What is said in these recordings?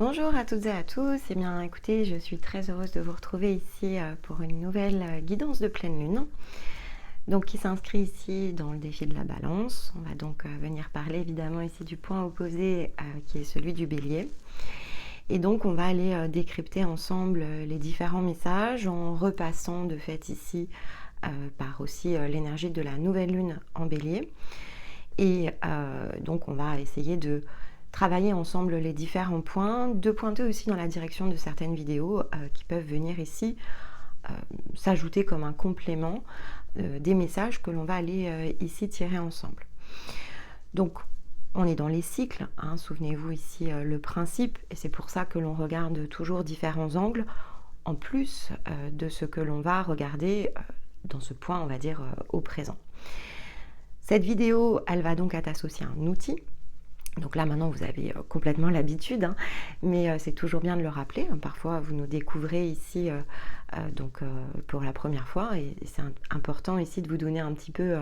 Bonjour à toutes et à tous, eh bien écoutez, je suis très heureuse de vous retrouver ici pour une nouvelle guidance de pleine lune, donc qui s'inscrit ici dans le défi de la balance. On va donc venir parler évidemment ici du point opposé qui est celui du bélier. Et donc on va aller décrypter ensemble les différents messages en repassant de fait ici par aussi l'énergie de la nouvelle lune en bélier. Et donc on va essayer de travailler ensemble les différents points, de pointer aussi dans la direction de certaines vidéos qui peuvent venir ici s'ajouter comme un complément des messages que l'on va aller ici tirer ensemble. Donc on est dans les cycles, hein, souvenez-vous ici le principe, et c'est pour ça que l'on regarde toujours différents angles, en plus de ce que l'on va regarder dans ce point, on va dire, au présent. Cette vidéo, elle va donc être associée à un outil. Donc là, maintenant, vous avez complètement l'habitude, hein, mais c'est toujours bien de le rappeler. Parfois, vous nous découvrez ici pour la première fois, et c'est important ici de vous donner un petit peu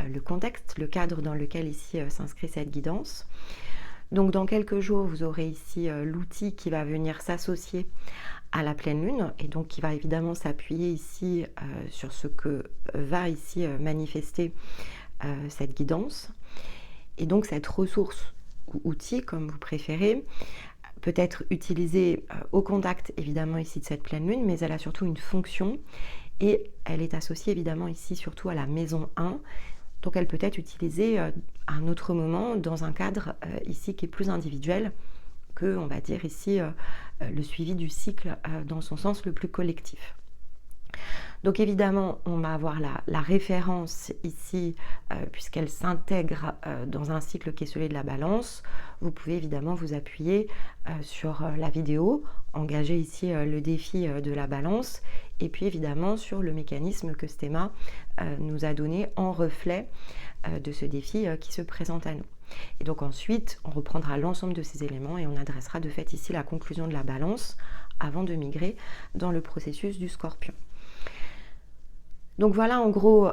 le contexte, le cadre dans lequel ici s'inscrit cette guidance. Donc dans quelques jours, vous aurez ici l'outil qui va venir s'associer à la pleine lune, et donc qui va évidemment s'appuyer ici sur ce que va ici manifester cette guidance. Et donc cette ressource ou outil, comme vous préférez, peut être utilisée au contact évidemment ici de cette pleine lune, mais elle a surtout une fonction et elle est associée évidemment ici surtout à la maison 1. Donc elle peut être utilisée à un autre moment dans un cadre ici qui est plus individuel que, on va dire ici, le suivi du cycle dans son sens le plus collectif. Donc évidemment, on va avoir la référence ici, puisqu'elle s'intègre dans un cycle qui est celui de la balance. Vous pouvez évidemment vous appuyer sur la vidéo, engager ici le défi de la balance, et puis évidemment sur le mécanisme que Stéma nous a donné en reflet de ce défi qui se présente à nous. Et donc ensuite, on reprendra l'ensemble de ces éléments et on adressera de fait ici la conclusion de la balance avant de migrer dans le processus du scorpion. Donc voilà en gros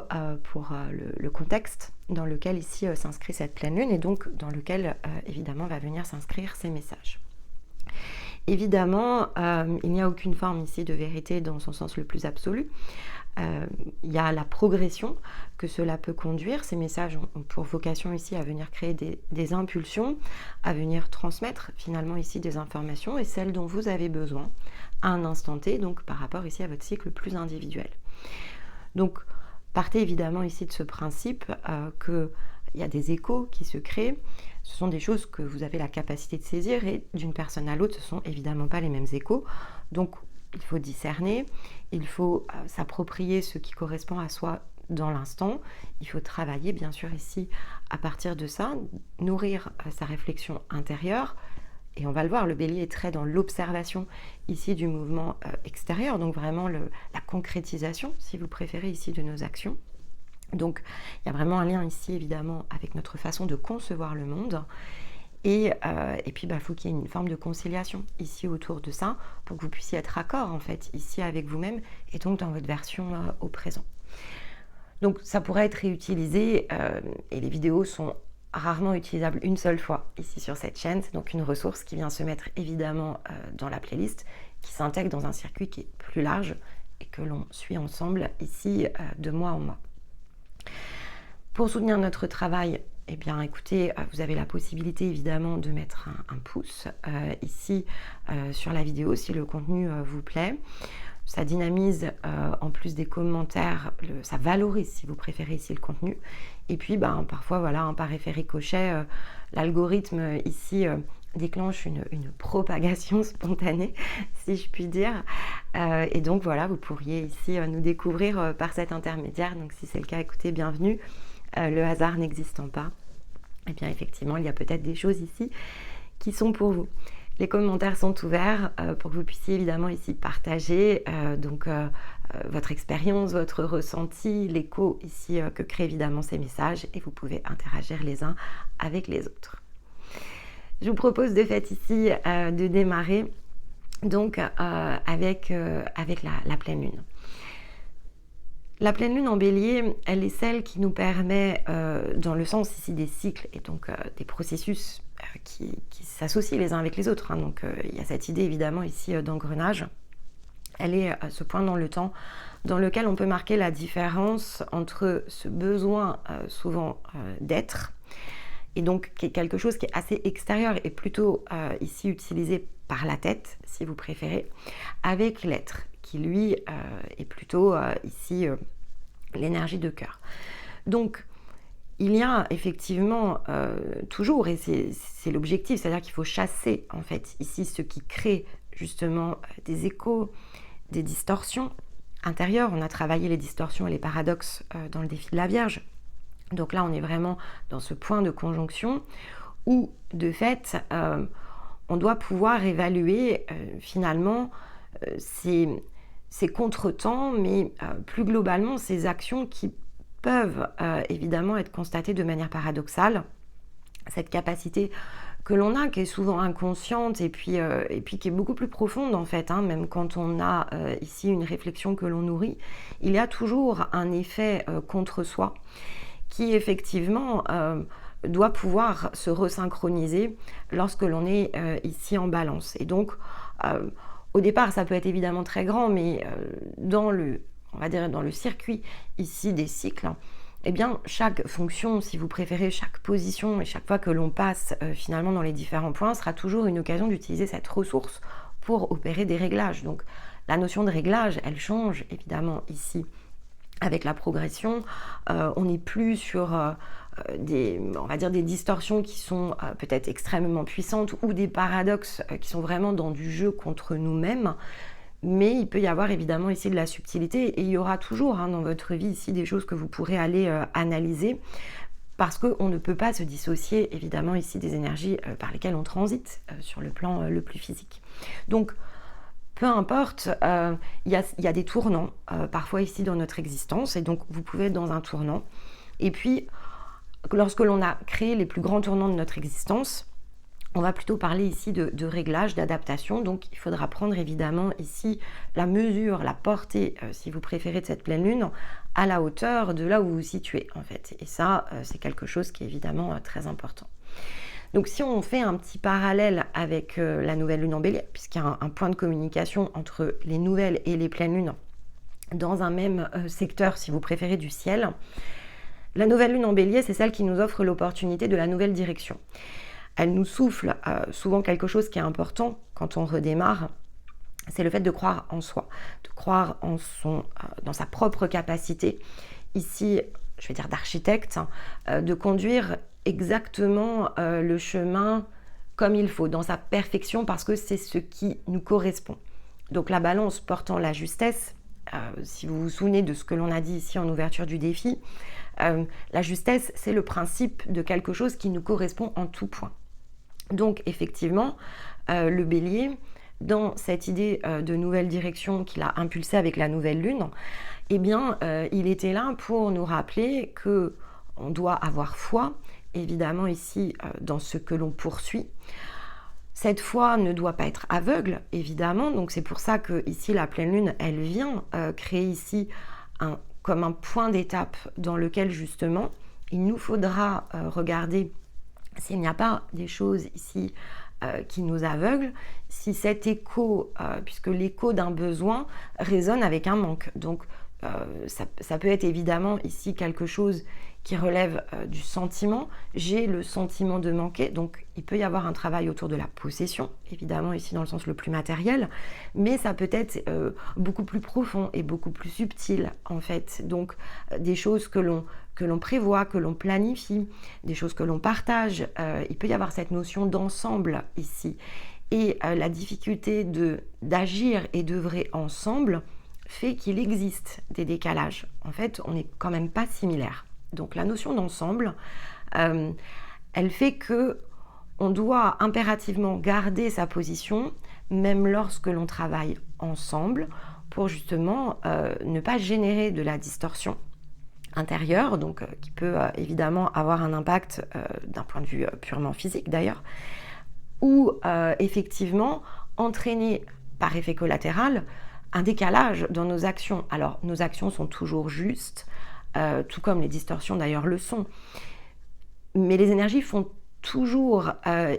pour le contexte dans lequel ici s'inscrit cette pleine lune et donc dans lequel évidemment va venir s'inscrire ces messages. Évidemment, il n'y a aucune forme ici de vérité dans son sens le plus absolu. Il y a la progression que cela peut conduire. Ces messages ont pour vocation ici à venir créer des impulsions, à venir transmettre finalement ici des informations et celles dont vous avez besoin à un instant T, donc par rapport ici à votre cycle plus individuel. Donc, partez évidemment ici de ce principe qu'il y a des échos qui se créent. Ce sont des choses que vous avez la capacité de saisir et d'une personne à l'autre, ce ne sont évidemment pas les mêmes échos. Donc, il faut discerner, il faut s'approprier ce qui correspond à soi dans l'instant. Il faut travailler, bien sûr, ici, à partir de ça, nourrir sa réflexion intérieure. Et on va le voir, le bélier est très dans l'observation ici du mouvement extérieur, donc vraiment la concrétisation, si vous préférez, ici de nos actions. Donc il y a vraiment un lien ici, évidemment, avec notre façon de concevoir le monde. Et puis, faut qu'il y ait une forme de conciliation ici autour de ça, pour que vous puissiez être raccord, en fait, ici avec vous-même, et donc dans votre version au présent. Donc ça pourrait être réutilisé, et les vidéos sont rarement utilisable une seule fois ici sur cette chaîne. C'est donc une ressource qui vient se mettre évidemment dans la playlist, qui s'intègre dans un circuit qui est plus large et que l'on suit ensemble ici de mois en mois. Pour soutenir notre travail, eh bien écoutez, vous avez la possibilité évidemment de mettre un pouce ici sur la vidéo si le contenu vous plaît. Ça dynamise en plus des commentaires, ça valorise si vous préférez ici le contenu. Et puis parfois voilà, par effet ricochet, l'algorithme ici déclenche une propagation spontanée, si je puis dire. Et donc voilà, vous pourriez ici nous découvrir par cet intermédiaire. Donc si c'est le cas, écoutez, bienvenue. Le hasard n'existant pas, eh bien effectivement, il y a peut-être des choses ici qui sont pour vous. Les commentaires sont ouverts pour que vous puissiez évidemment ici partager votre expérience, votre ressenti, l'écho ici que créent évidemment ces messages et vous pouvez interagir les uns avec les autres. Je vous propose de fait ici de démarrer donc avec la pleine lune. La pleine lune en bélier, elle est celle qui nous permet, dans le sens ici des cycles et donc des processus qui s'associent les uns avec les autres, hein. Donc il y a cette idée évidemment ici d'engrenage. Elle est à ce point dans le temps dans lequel on peut marquer la différence entre ce besoin souvent d'être, et donc qui est quelque chose qui est assez extérieur et plutôt ici utilisé par la tête, si vous préférez, avec l'être, qui lui est plutôt ici l'énergie de cœur. Donc, il y a effectivement toujours, et c'est l'objectif, c'est-à-dire qu'il faut chasser en fait ici ce qui crée justement des échos, des distorsions intérieures. On a travaillé les distorsions et les paradoxes dans le défi de la Vierge. Donc là, on est vraiment dans ce point de conjonction où, de fait, on doit pouvoir évaluer finalement ces contretemps, mais plus globalement, ces actions qui peuvent évidemment être constatées de manière paradoxale. Cette capacité que l'on a, qui est souvent inconsciente et puis qui est beaucoup plus profonde en fait, hein, même quand on a ici une réflexion que l'on nourrit, il y a toujours un effet contre soi qui effectivement doit pouvoir se resynchroniser lorsque l'on est ici en balance. Et donc, au départ, ça peut être évidemment très grand, mais dans le circuit ici des cycles, eh bien, chaque fonction, si vous préférez, chaque position et chaque fois que l'on passe finalement dans les différents points sera toujours une occasion d'utiliser cette ressource pour opérer des réglages. Donc, la notion de réglage, elle change évidemment ici avec la progression. On n'est plus sur des distorsions qui sont peut-être extrêmement puissantes ou des paradoxes qui sont vraiment dans du jeu contre nous-mêmes. Mais il peut y avoir évidemment ici de la subtilité et il y aura toujours dans votre vie ici des choses que vous pourrez aller analyser, parce qu'on ne peut pas se dissocier évidemment ici des énergies par lesquelles on transite sur le plan le plus physique. Donc peu importe, il y a des tournants parfois ici dans notre existence, et donc vous pouvez être dans un tournant. Et puis lorsque l'on a créé les plus grands tournants de notre existence, on va plutôt parler ici de réglage, d'adaptation. Donc il faudra prendre évidemment ici la mesure, la portée, si vous préférez, de cette pleine lune à la hauteur de là où vous vous situez en fait. Et ça, c'est quelque chose qui est évidemment très important. Donc si on fait un petit parallèle avec la nouvelle lune en Bélier, puisqu'il y a un point de communication entre les nouvelles et les pleines lunes dans un même secteur, si vous préférez, du ciel, la nouvelle lune en Bélier, c'est celle qui nous offre l'opportunité de la nouvelle direction. Elle nous souffle souvent quelque chose qui est important quand on redémarre, c'est le fait de croire en soi, de croire dans sa propre capacité, ici, je vais dire d'architecte, de conduire exactement le chemin comme il faut, dans sa perfection, parce que c'est ce qui nous correspond. Donc la balance portant la justesse, si vous vous souvenez de ce que l'on a dit ici en ouverture du défi, la justesse, c'est le principe de quelque chose qui nous correspond en tout point. Donc effectivement, le Bélier, dans cette idée de nouvelle direction qu'il a impulsée avec la nouvelle lune, eh bien, il était là pour nous rappeler qu'on doit avoir foi, évidemment ici, dans ce que l'on poursuit. Cette foi ne doit pas être aveugle, évidemment, donc c'est pour ça que ici la pleine lune, elle vient créer ici comme un point d'étape dans lequel justement, il nous faudra regarder s'il n'y a pas des choses ici qui nous aveuglent, si cet écho, puisque l'écho d'un besoin résonne avec un manque. Donc ça peut être évidemment ici quelque chose qui relève du sentiment. J'ai le sentiment de manquer, donc il peut y avoir un travail autour de la possession, évidemment ici dans le sens le plus matériel, mais ça peut être beaucoup plus profond et beaucoup plus subtil en fait. Donc des choses que l'on prévoit, que l'on planifie, des choses que l'on partage. Il peut y avoir cette notion d'ensemble ici. Et la difficulté d'agir et d'œuvrer ensemble fait qu'il existe des décalages. En fait, on n'est quand même pas similaires. Donc la notion d'ensemble, elle fait que on doit impérativement garder sa position, même lorsque l'on travaille ensemble, pour justement ne pas générer de la distorsion intérieure, donc qui peut évidemment avoir un impact d'un point de vue purement physique d'ailleurs, ou effectivement entraîner par effet collatéral un décalage dans nos actions. Alors nos actions sont toujours justes, tout comme les distorsions d'ailleurs le sont, mais les énergies font toujours,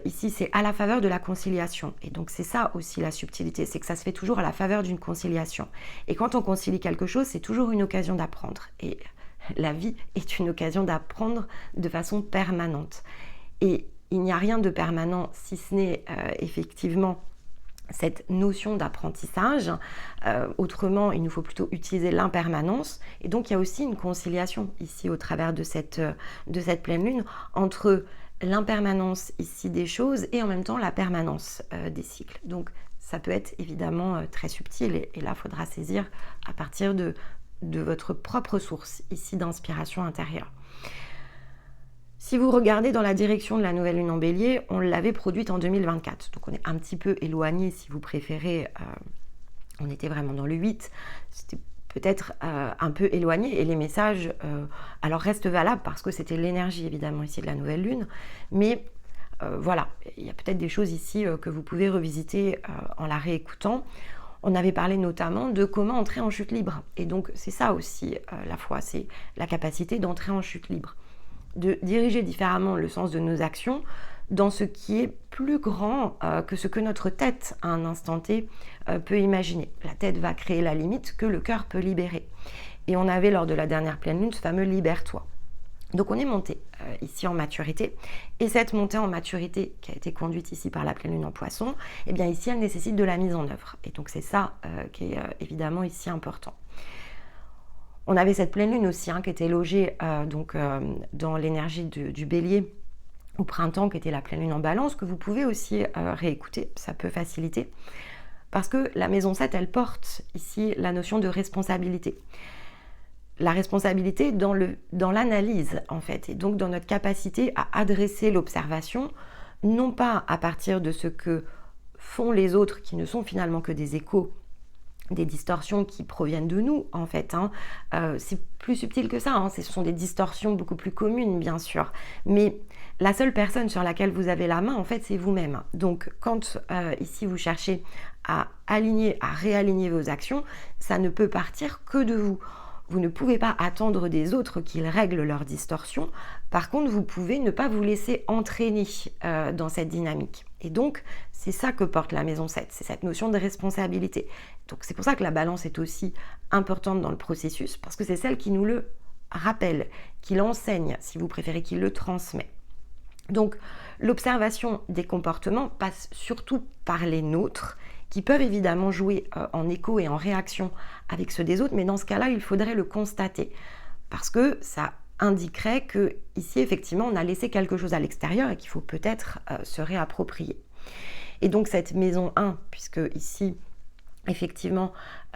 ici, c'est à la faveur de la conciliation. Et donc, c'est ça aussi la subtilité, c'est que ça se fait toujours à la faveur d'une conciliation. Et quand on concilie quelque chose, c'est toujours une occasion d'apprendre. Et la vie est une occasion d'apprendre de façon permanente. Et il n'y a rien de permanent si ce n'est effectivement cette notion d'apprentissage. Autrement, il nous faut plutôt utiliser l'impermanence. Et donc, il y a aussi une conciliation ici au travers de cette pleine lune entre l'impermanence ici des choses et en même temps la permanence des cycles. Donc, ça peut être évidemment très subtil et là, il faudra saisir à partir de votre propre source ici d'inspiration intérieure. Si vous regardez dans la direction de la nouvelle lune en bélier, on l'avait produite en 2024. Donc on est un petit peu éloigné si vous préférez. On était vraiment dans le 8. C'était peut-être un peu éloigné et les messages alors restent valables parce que c'était l'énergie évidemment ici de la nouvelle lune. Mais voilà, il y a peut-être des choses ici que vous pouvez revisiter en la réécoutant. On avait parlé notamment de comment entrer en chute libre. Et donc c'est ça aussi la foi, c'est la capacité d'entrer en chute libre. De diriger différemment le sens de nos actions dans ce qui est plus grand que ce que notre tête à un instant T peut imaginer. La tête va créer la limite que le cœur peut libérer. Et on avait lors de la dernière pleine lune ce fameux libère-toi. Donc on est monté ici en maturité et cette montée en maturité qui a été conduite ici par la pleine lune en poisson, eh bien ici elle nécessite de la mise en œuvre. Et donc c'est ça qui est évidemment ici important. On avait cette pleine lune aussi qui était logée dans l'énergie du bélier au printemps, qui était la pleine lune en balance, que vous pouvez aussi réécouter, ça peut faciliter. Parce que la maison 7, elle porte ici la notion de responsabilité. La responsabilité dans l'analyse, en fait, et donc dans notre capacité à adresser l'observation, non pas à partir de ce que font les autres, qui ne sont finalement que des échos, des distorsions qui proviennent de nous, en fait. C'est plus subtil que ça, ce sont des distorsions beaucoup plus communes, bien sûr. Mais la seule personne sur laquelle vous avez la main, en fait, c'est vous-même. Donc, quand ici, vous cherchez à aligner, à réaligner vos actions, ça ne peut partir que de vous. Vous ne pouvez pas attendre des autres qu'ils règlent leurs distorsions. Par contre, vous pouvez ne pas vous laisser entraîner dans cette dynamique. Et donc, c'est ça que porte la maison 7, c'est cette notion de responsabilité. Donc, c'est pour ça que la balance est aussi importante dans le processus, parce que c'est celle qui nous le rappelle, qui l'enseigne, si vous préférez, qui le transmet. Donc, l'observation des comportements passe surtout par les nôtres, qui peuvent évidemment jouer en écho et en réaction avec ceux des autres, mais dans ce cas-là, il faudrait le constater, parce que ça indiquerait que ici, effectivement, on a laissé quelque chose à l'extérieur et qu'il faut peut-être se réapproprier. Et donc, cette maison 1, puisque ici, effectivement,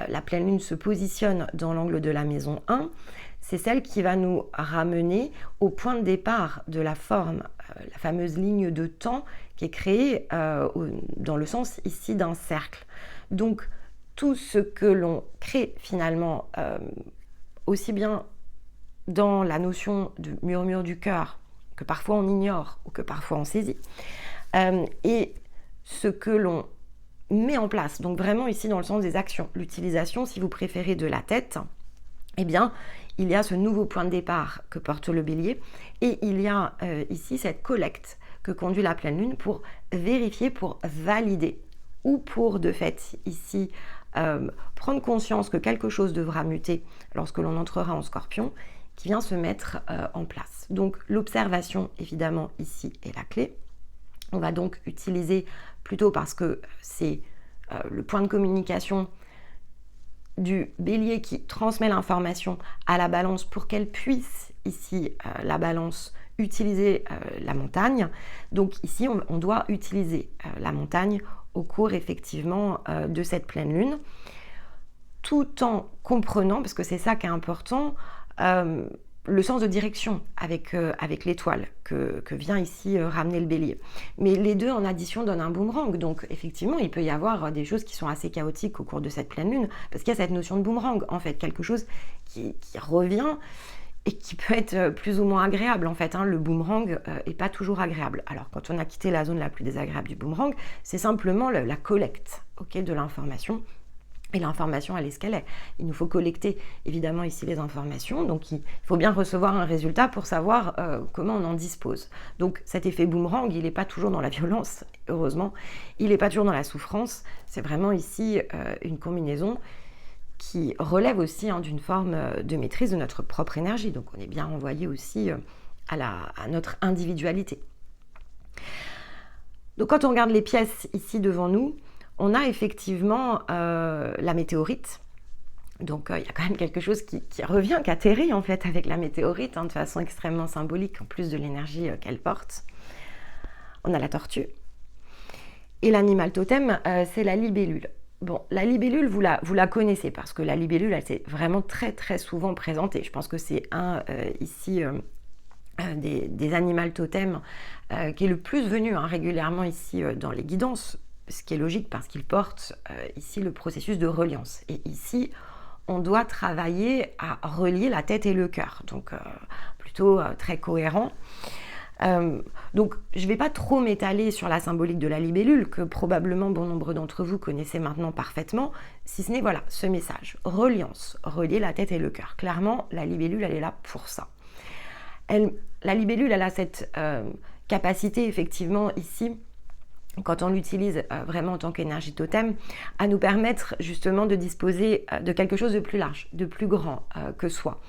la pleine lune se positionne dans l'angle de la maison 1, c'est celle qui va nous ramener au point de départ de la forme, la fameuse ligne de temps qui est créée dans le sens ici d'un cercle. Donc, tout ce que l'on crée finalement, aussi bien dans la notion de murmure du cœur, que parfois on ignore ou que parfois on saisit, et ce que l'on met en place, donc vraiment ici dans le sens des actions, l'utilisation, si vous préférez, de la tête, eh bien, il y a ce nouveau point de départ que porte le bélier et il y a ici cette collecte que conduit la pleine lune pour vérifier, pour valider ou pour de fait ici prendre conscience que quelque chose devra muter lorsque l'on entrera en scorpion qui vient se mettre en place. Donc l'observation évidemment ici est la clé. On va donc utiliser plutôt parce que c'est le point de communication du bélier qui transmet l'information à la balance pour qu'elle puisse ici la balance utiliser la montagne. Donc ici on doit utiliser la montagne au cours effectivement de cette pleine lune, tout en comprenant, parce que c'est ça qui est important, le sens de direction avec l'étoile que vient ici ramener le bélier. Mais les deux en addition donnent un boomerang, donc effectivement il peut y avoir des choses qui sont assez chaotiques au cours de cette pleine lune, parce qu'il y a cette notion de boomerang, en fait, quelque chose qui revient et qui peut être plus ou moins agréable, en fait. Le boomerang est pas toujours agréable. Alors quand on a quitté la zone la plus désagréable du boomerang, c'est simplement la collecte de l'information Et l'information, elle est ce qu'elle est. Il nous faut collecter évidemment ici les informations, donc il faut bien recevoir un résultat pour savoir comment on en dispose. Donc cet effet boomerang, il n'est pas toujours dans la violence, heureusement, il n'est pas toujours dans la souffrance, c'est vraiment ici une combinaison qui relève aussi d'une forme de maîtrise de notre propre énergie. Donc on est bien renvoyé aussi à notre individualité. Donc quand on regarde les pièces ici devant nous, on a effectivement la météorite. Donc il y a quand même quelque chose qui revient, qui atterrit en fait avec la météorite, de façon extrêmement symbolique, en plus de l'énergie qu'elle porte. On a la tortue. Et l'animal totem, c'est la libellule. Bon, la libellule, vous la connaissez, parce que la libellule, elle s'est vraiment très très souvent présentée. Je pense que c'est ici... des animaux totems qui est le plus venu régulièrement ici dans les guidances, ce qui est logique parce qu'il porte ici le processus de reliance. Et ici, on doit travailler à relier la tête et le cœur, donc plutôt très cohérent. Donc je ne vais pas trop m'étaler sur la symbolique de la libellule, que probablement bon nombre d'entre vous connaissez maintenant parfaitement, si ce n'est voilà, ce message, reliance, relier la tête et le cœur. Clairement, la libellule, elle est là pour ça. La libellule, elle a cette capacité, effectivement, ici, quand on l'utilise vraiment en tant qu'énergie totem, à nous permettre justement de disposer de quelque chose de plus large, de plus grand que soi.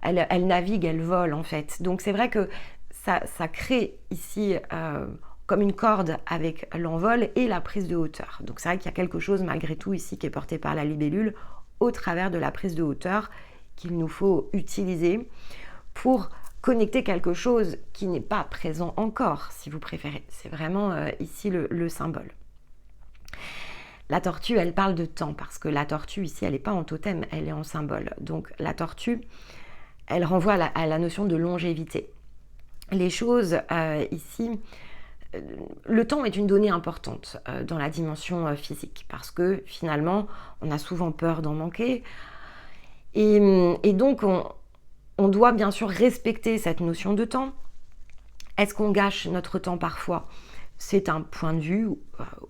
Elle navigue, elle vole, en fait. Donc c'est vrai que ça crée ici comme une corde avec l'envol et la prise de hauteur. Donc c'est vrai qu'il y a quelque chose, malgré tout, ici, qui est porté par la libellule, au travers de la prise de hauteur, qu'il nous faut utiliser pour connecter quelque chose qui n'est pas présent encore, si vous préférez. C'est vraiment ici le symbole. La tortue, elle parle de temps, parce que la tortue, ici, elle n'est pas en totem, elle est en symbole. Donc la tortue, elle renvoie à la notion de longévité. Les choses, ici, le temps est une donnée importante dans la dimension physique, parce que finalement, on a souvent peur d'en manquer. Et donc, on doit bien sûr respecter cette notion de temps. Est-ce qu'on gâche notre temps parfois ? C'est un point de vue,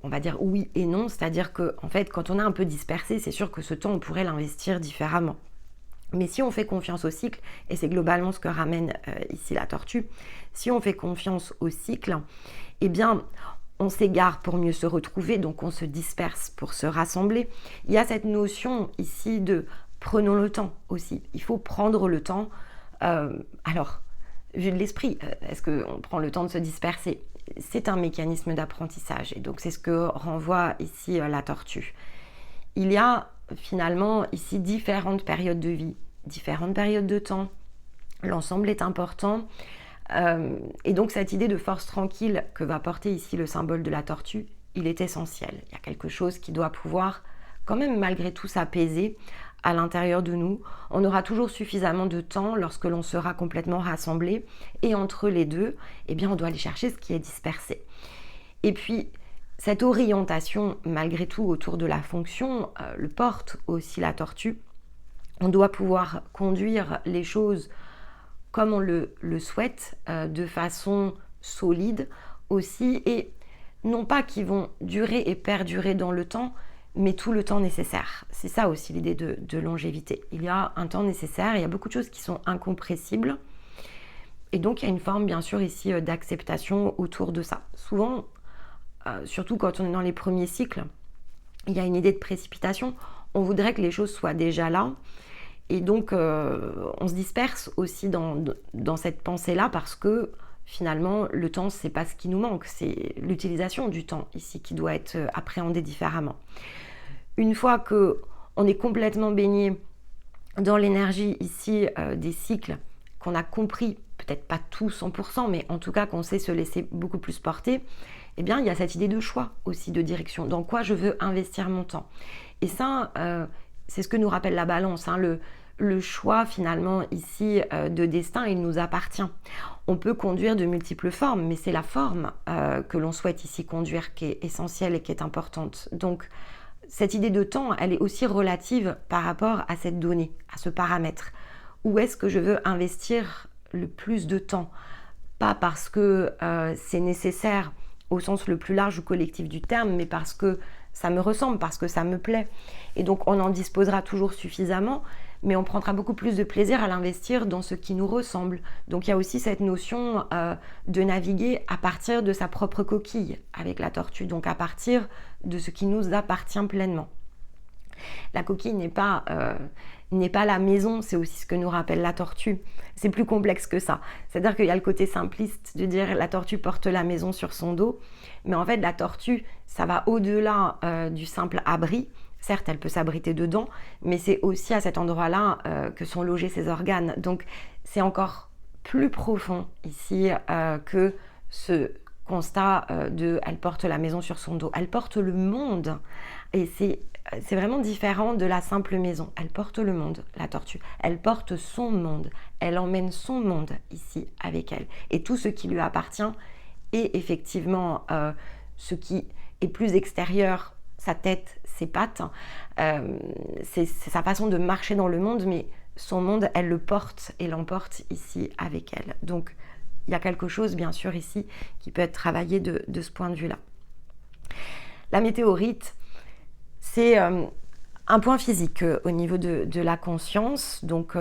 on va dire oui et non, c'est-à-dire que en fait, quand on est un peu dispersé, c'est sûr que ce temps, on pourrait l'investir différemment. Mais si on fait confiance au cycle, et c'est globalement ce que ramène ici la tortue, si on fait confiance au cycle, eh bien, on s'égare pour mieux se retrouver, donc on se disperse pour se rassembler. Il y a cette notion ici de prenons le temps aussi. Il faut prendre le temps. Alors, vu de l'esprit, est-ce qu'on prend le temps de se disperser ? C'est un mécanisme d'apprentissage. Et donc, c'est ce que renvoie ici la tortue. Il y a finalement ici différentes périodes de vie, différentes périodes de temps. L'ensemble est important. Et donc, cette idée de force tranquille que va porter ici le symbole de la tortue, il est essentiel. Il y a quelque chose qui doit pouvoir quand même malgré tout s'apaiser à l'intérieur de nous. On aura toujours suffisamment de temps lorsque l'on sera complètement rassemblé. Et entre les deux, eh bien, on doit aller chercher ce qui est dispersé. Et puis, cette orientation, malgré tout, autour de la fonction, le porte aussi la tortue. On doit pouvoir conduire les choses comme on le souhaite, de façon solide aussi, et non pas qui vont durer et perdurer dans le temps, mais tout le temps nécessaire. C'est ça aussi l'idée de longévité. Il y a un temps nécessaire, il y a beaucoup de choses qui sont incompressibles, et donc il y a une forme bien sûr ici d'acceptation autour de ça. Souvent, surtout quand on est dans les premiers cycles, il y a une idée de précipitation. On voudrait que les choses soient déjà là, et donc on se disperse aussi dans cette pensée-là, parce que finalement le temps, c'est pas ce qui nous manque, c'est l'utilisation du temps ici qui doit être appréhendée différemment. Une fois qu'on est complètement baigné dans l'énergie ici des cycles, qu'on a compris, peut-être pas tout 100%, mais en tout cas qu'on sait se laisser beaucoup plus porter, eh bien il y a cette idée de choix aussi, de direction. Dans quoi je veux investir mon temps ? Et ça, c'est ce que nous rappelle la balance, le choix finalement ici de destin, il nous appartient. On peut conduire de multiples formes, mais c'est la forme que l'on souhaite ici conduire qui est essentielle et qui est importante. Donc cette idée de temps, elle est aussi relative par rapport à cette donnée, à ce paramètre. Où est-ce que je veux investir le plus de temps ? Pas parce que c'est nécessaire au sens le plus large ou collectif du terme, mais parce que ça me ressemble, parce que ça me plaît. Et donc on en disposera toujours suffisamment, mais on prendra beaucoup plus de plaisir à l'investir dans ce qui nous ressemble. Donc il y a aussi cette notion de naviguer à partir de sa propre coquille avec la tortue, donc à partir de ce qui nous appartient pleinement. La coquille n'est pas la maison, c'est aussi ce que nous rappelle la tortue. C'est plus complexe que ça. C'est-à-dire qu'il y a le côté simpliste de dire la tortue porte la maison sur son dos, mais en fait la tortue, ça va au-delà du simple abri. Certes, elle peut s'abriter dedans, mais c'est aussi à cet endroit-là que sont logés ses organes. Donc c'est encore plus profond ici que ce constat de elle porte la maison sur son dos. Elle porte le monde, et c'est vraiment différent de la simple maison. Elle porte le monde, la tortue. Elle porte son monde. Elle emmène son monde ici avec elle. Et tout ce qui lui appartient est effectivement ce qui est plus extérieur, sa tête, ses pattes. C'est sa façon de marcher dans le monde, mais son monde, elle le porte et l'emporte ici avec elle. Donc, il y a quelque chose, bien sûr, ici qui peut être travaillé de ce point de vue-là. La météorite, c'est un point physique au niveau de la conscience. Donc,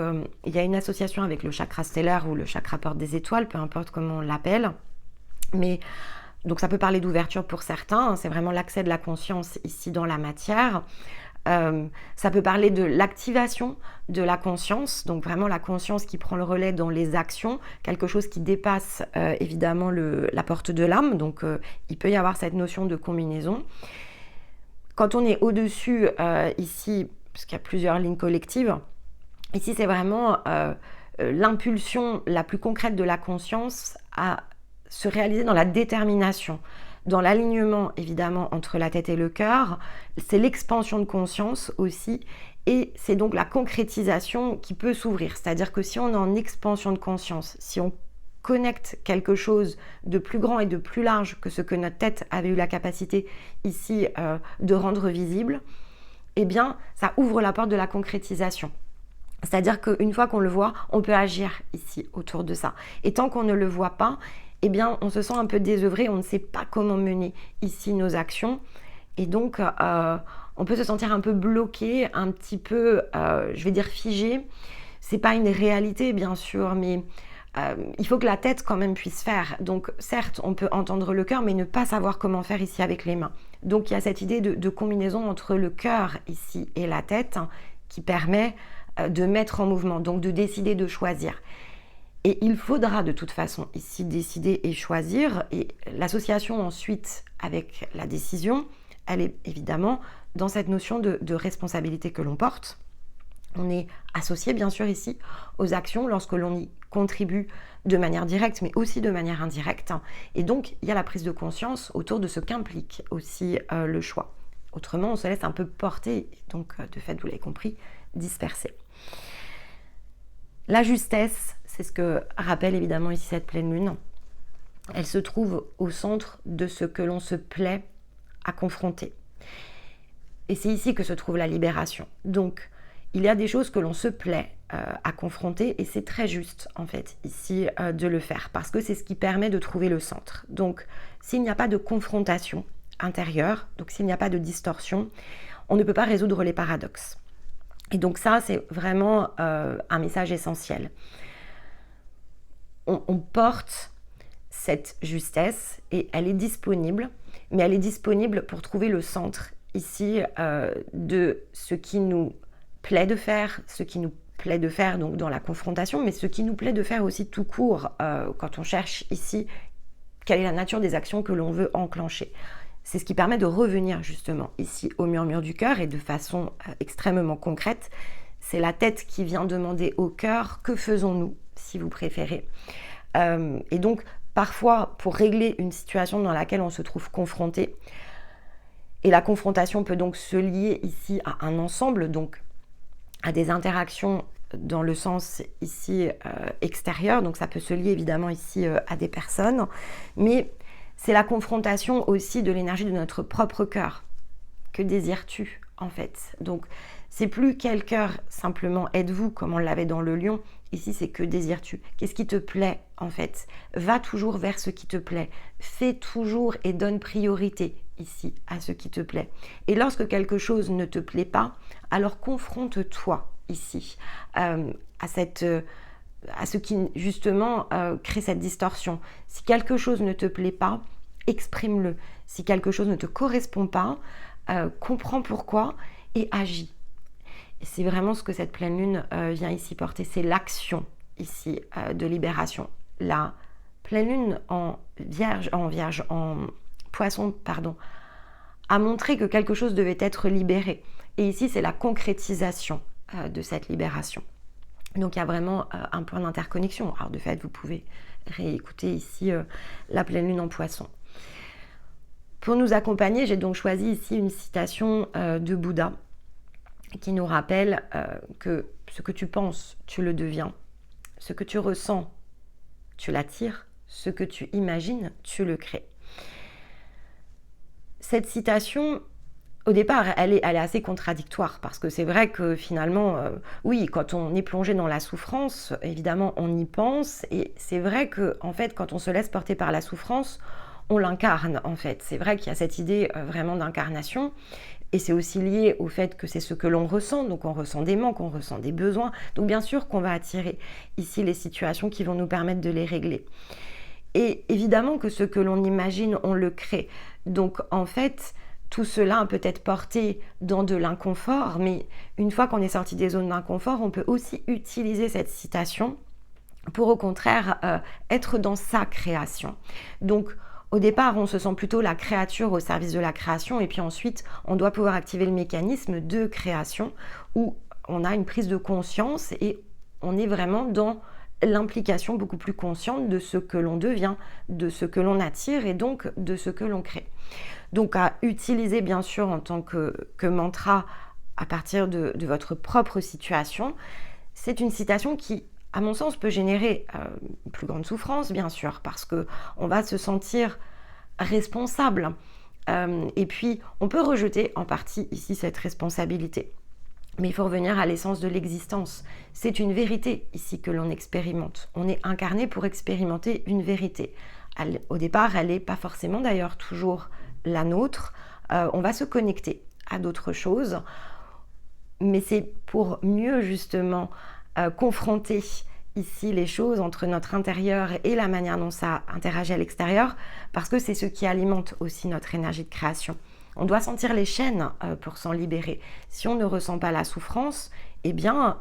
il y a une association avec le chakra stellaire ou le chakra porte des étoiles, peu importe comment on l'appelle. Mais donc, ça peut parler d'ouverture pour certains. C'est vraiment l'accès de la conscience ici dans la matière. Ça peut parler de l'activation de la conscience, donc vraiment la conscience qui prend le relais dans les actions, quelque chose qui dépasse évidemment la porte de l'âme. Donc, il peut y avoir cette notion de combinaison. Quand on est au-dessus, ici, parce qu'il y a plusieurs lignes collectives, ici c'est vraiment l'impulsion la plus concrète de la conscience à se réaliser dans la détermination, dans l'alignement évidemment entre la tête et le cœur. C'est l'expansion de conscience aussi, et c'est donc la concrétisation qui peut s'ouvrir. C'est-à-dire que si on est en expansion de conscience, si on connecte quelque chose de plus grand et de plus large que ce que notre tête avait eu la capacité ici de rendre visible, eh bien, ça ouvre la porte de la concrétisation. C'est-à-dire qu'une fois qu'on le voit, on peut agir ici autour de ça. Et tant qu'on ne le voit pas, eh bien, on se sent un peu désœuvré, on ne sait pas comment mener ici nos actions. Et donc, on peut se sentir un peu bloqué, un petit peu, je vais dire figé. C'est pas une réalité, bien sûr, mais il faut que la tête quand même puisse faire. Donc certes, on peut entendre le cœur, mais ne pas savoir comment faire ici avec les mains. Donc il y a cette idée de combinaison entre le cœur ici et la tête qui permet de mettre en mouvement, donc de décider, de choisir. Et il faudra de toute façon ici décider et choisir. Et l'association ensuite avec la décision, elle est évidemment dans cette notion de responsabilité que l'on porte. On est associé bien sûr ici aux actions lorsque l'on y contribue de manière directe, mais aussi de manière indirecte. Et donc, il y a la prise de conscience autour de ce qu'implique aussi le choix. Autrement, on se laisse un peu porter, donc de fait, vous l'avez compris, disperser. La justesse, c'est ce que rappelle évidemment ici cette pleine lune. Elle se trouve au centre de ce que l'on se plaît à confronter. Et c'est ici que se trouve la libération. Donc, il y a des choses que l'on se plaît à confronter, et c'est très juste en fait ici de le faire, parce que c'est ce qui permet de trouver le centre. Donc s'il n'y a pas de confrontation intérieure, donc s'il n'y a pas de distorsion, on ne peut pas résoudre les paradoxes. Et donc ça, c'est vraiment un message essentiel. On porte cette justesse et elle est disponible, mais elle est disponible pour trouver le centre ici de ce qui nous plaît de faire, ce qui nous plaît de faire donc dans la confrontation, mais ce qui nous plaît de faire aussi tout court quand on cherche ici quelle est la nature des actions que l'on veut enclencher. C'est ce qui permet de revenir justement ici au murmure du cœur, et de façon extrêmement concrète, c'est la tête qui vient demander au cœur que faisons-nous, si vous préférez. Et donc parfois pour régler une situation dans laquelle on se trouve confronté, et la confrontation peut donc se lier ici à un ensemble, donc à des interactions dans le sens ici extérieur, donc ça peut se lier évidemment ici à des personnes, mais c'est la confrontation aussi de l'énergie de notre propre cœur. Que désires-tu en fait? Donc c'est plus quel cœur simplement êtes-vous comme on l'avait dans le lion, ici c'est que désires-tu? Qu'est-ce qui te plaît en fait? Va toujours vers ce qui te plaît, fais toujours et donne priorité, ici à ce qui te plaît. Et lorsque quelque chose ne te plaît pas, alors confronte-toi ici à ce qui justement crée cette distorsion. Si quelque chose ne te plaît pas, exprime-le. Si quelque chose ne te correspond pas, comprends pourquoi et agis. Et c'est vraiment ce que cette pleine lune vient ici porter, c'est l'action ici de libération. La pleine lune en poisson, a montré que quelque chose devait être libéré. Et ici, c'est la concrétisation de cette libération. Donc, il y a vraiment un point d'interconnexion. Alors, de fait, vous pouvez réécouter ici la pleine lune en poisson. Pour nous accompagner, j'ai donc choisi ici une citation de Bouddha qui nous rappelle que ce que tu penses, tu le deviens. Ce que tu ressens, tu l'attires. Ce que tu imagines, tu le crées. Cette citation, au départ, elle est assez contradictoire parce que c'est vrai que finalement, oui, quand on est plongé dans la souffrance, évidemment, on y pense. Et c'est vrai que, en fait, quand on se laisse porter par la souffrance, on l'incarne, en fait. C'est vrai qu'il y a cette idée vraiment d'incarnation. Et c'est aussi lié au fait que c'est ce que l'on ressent. Donc, on ressent des manques, on ressent des besoins. Donc, bien sûr qu'on va attirer ici les situations qui vont nous permettre de les régler. Et évidemment que ce que l'on imagine, on le crée. Donc, en fait, tout cela peut être porté dans de l'inconfort, mais une fois qu'on est sorti des zones d'inconfort, on peut aussi utiliser cette citation pour au contraire être dans sa création. Donc, au départ, on se sent plutôt la créature au service de la création, et puis ensuite, on doit pouvoir activer le mécanisme de création où on a une prise de conscience et on est vraiment dans l'implication beaucoup plus consciente de ce que l'on devient, de ce que l'on attire et donc de ce que l'on crée. Donc à utiliser bien sûr en tant que mantra à partir de votre propre situation, c'est une citation qui, à mon sens, peut générer une plus grande souffrance, bien sûr, parce qu'on va se sentir responsable. Et puis, on peut rejeter en partie ici cette responsabilité. Mais il faut revenir à l'essence de l'existence. C'est une vérité ici que l'on expérimente. On est incarné pour expérimenter une vérité. Au départ, elle n'est pas forcément d'ailleurs toujours la nôtre. On va se connecter à d'autres choses. Mais c'est pour mieux justement confronter ici les choses entre notre intérieur et la manière dont ça interagit à l'extérieur, parce que c'est ce qui alimente aussi notre énergie de création. On doit sentir les chaînes pour s'en libérer. Si on ne ressent pas la souffrance, eh bien,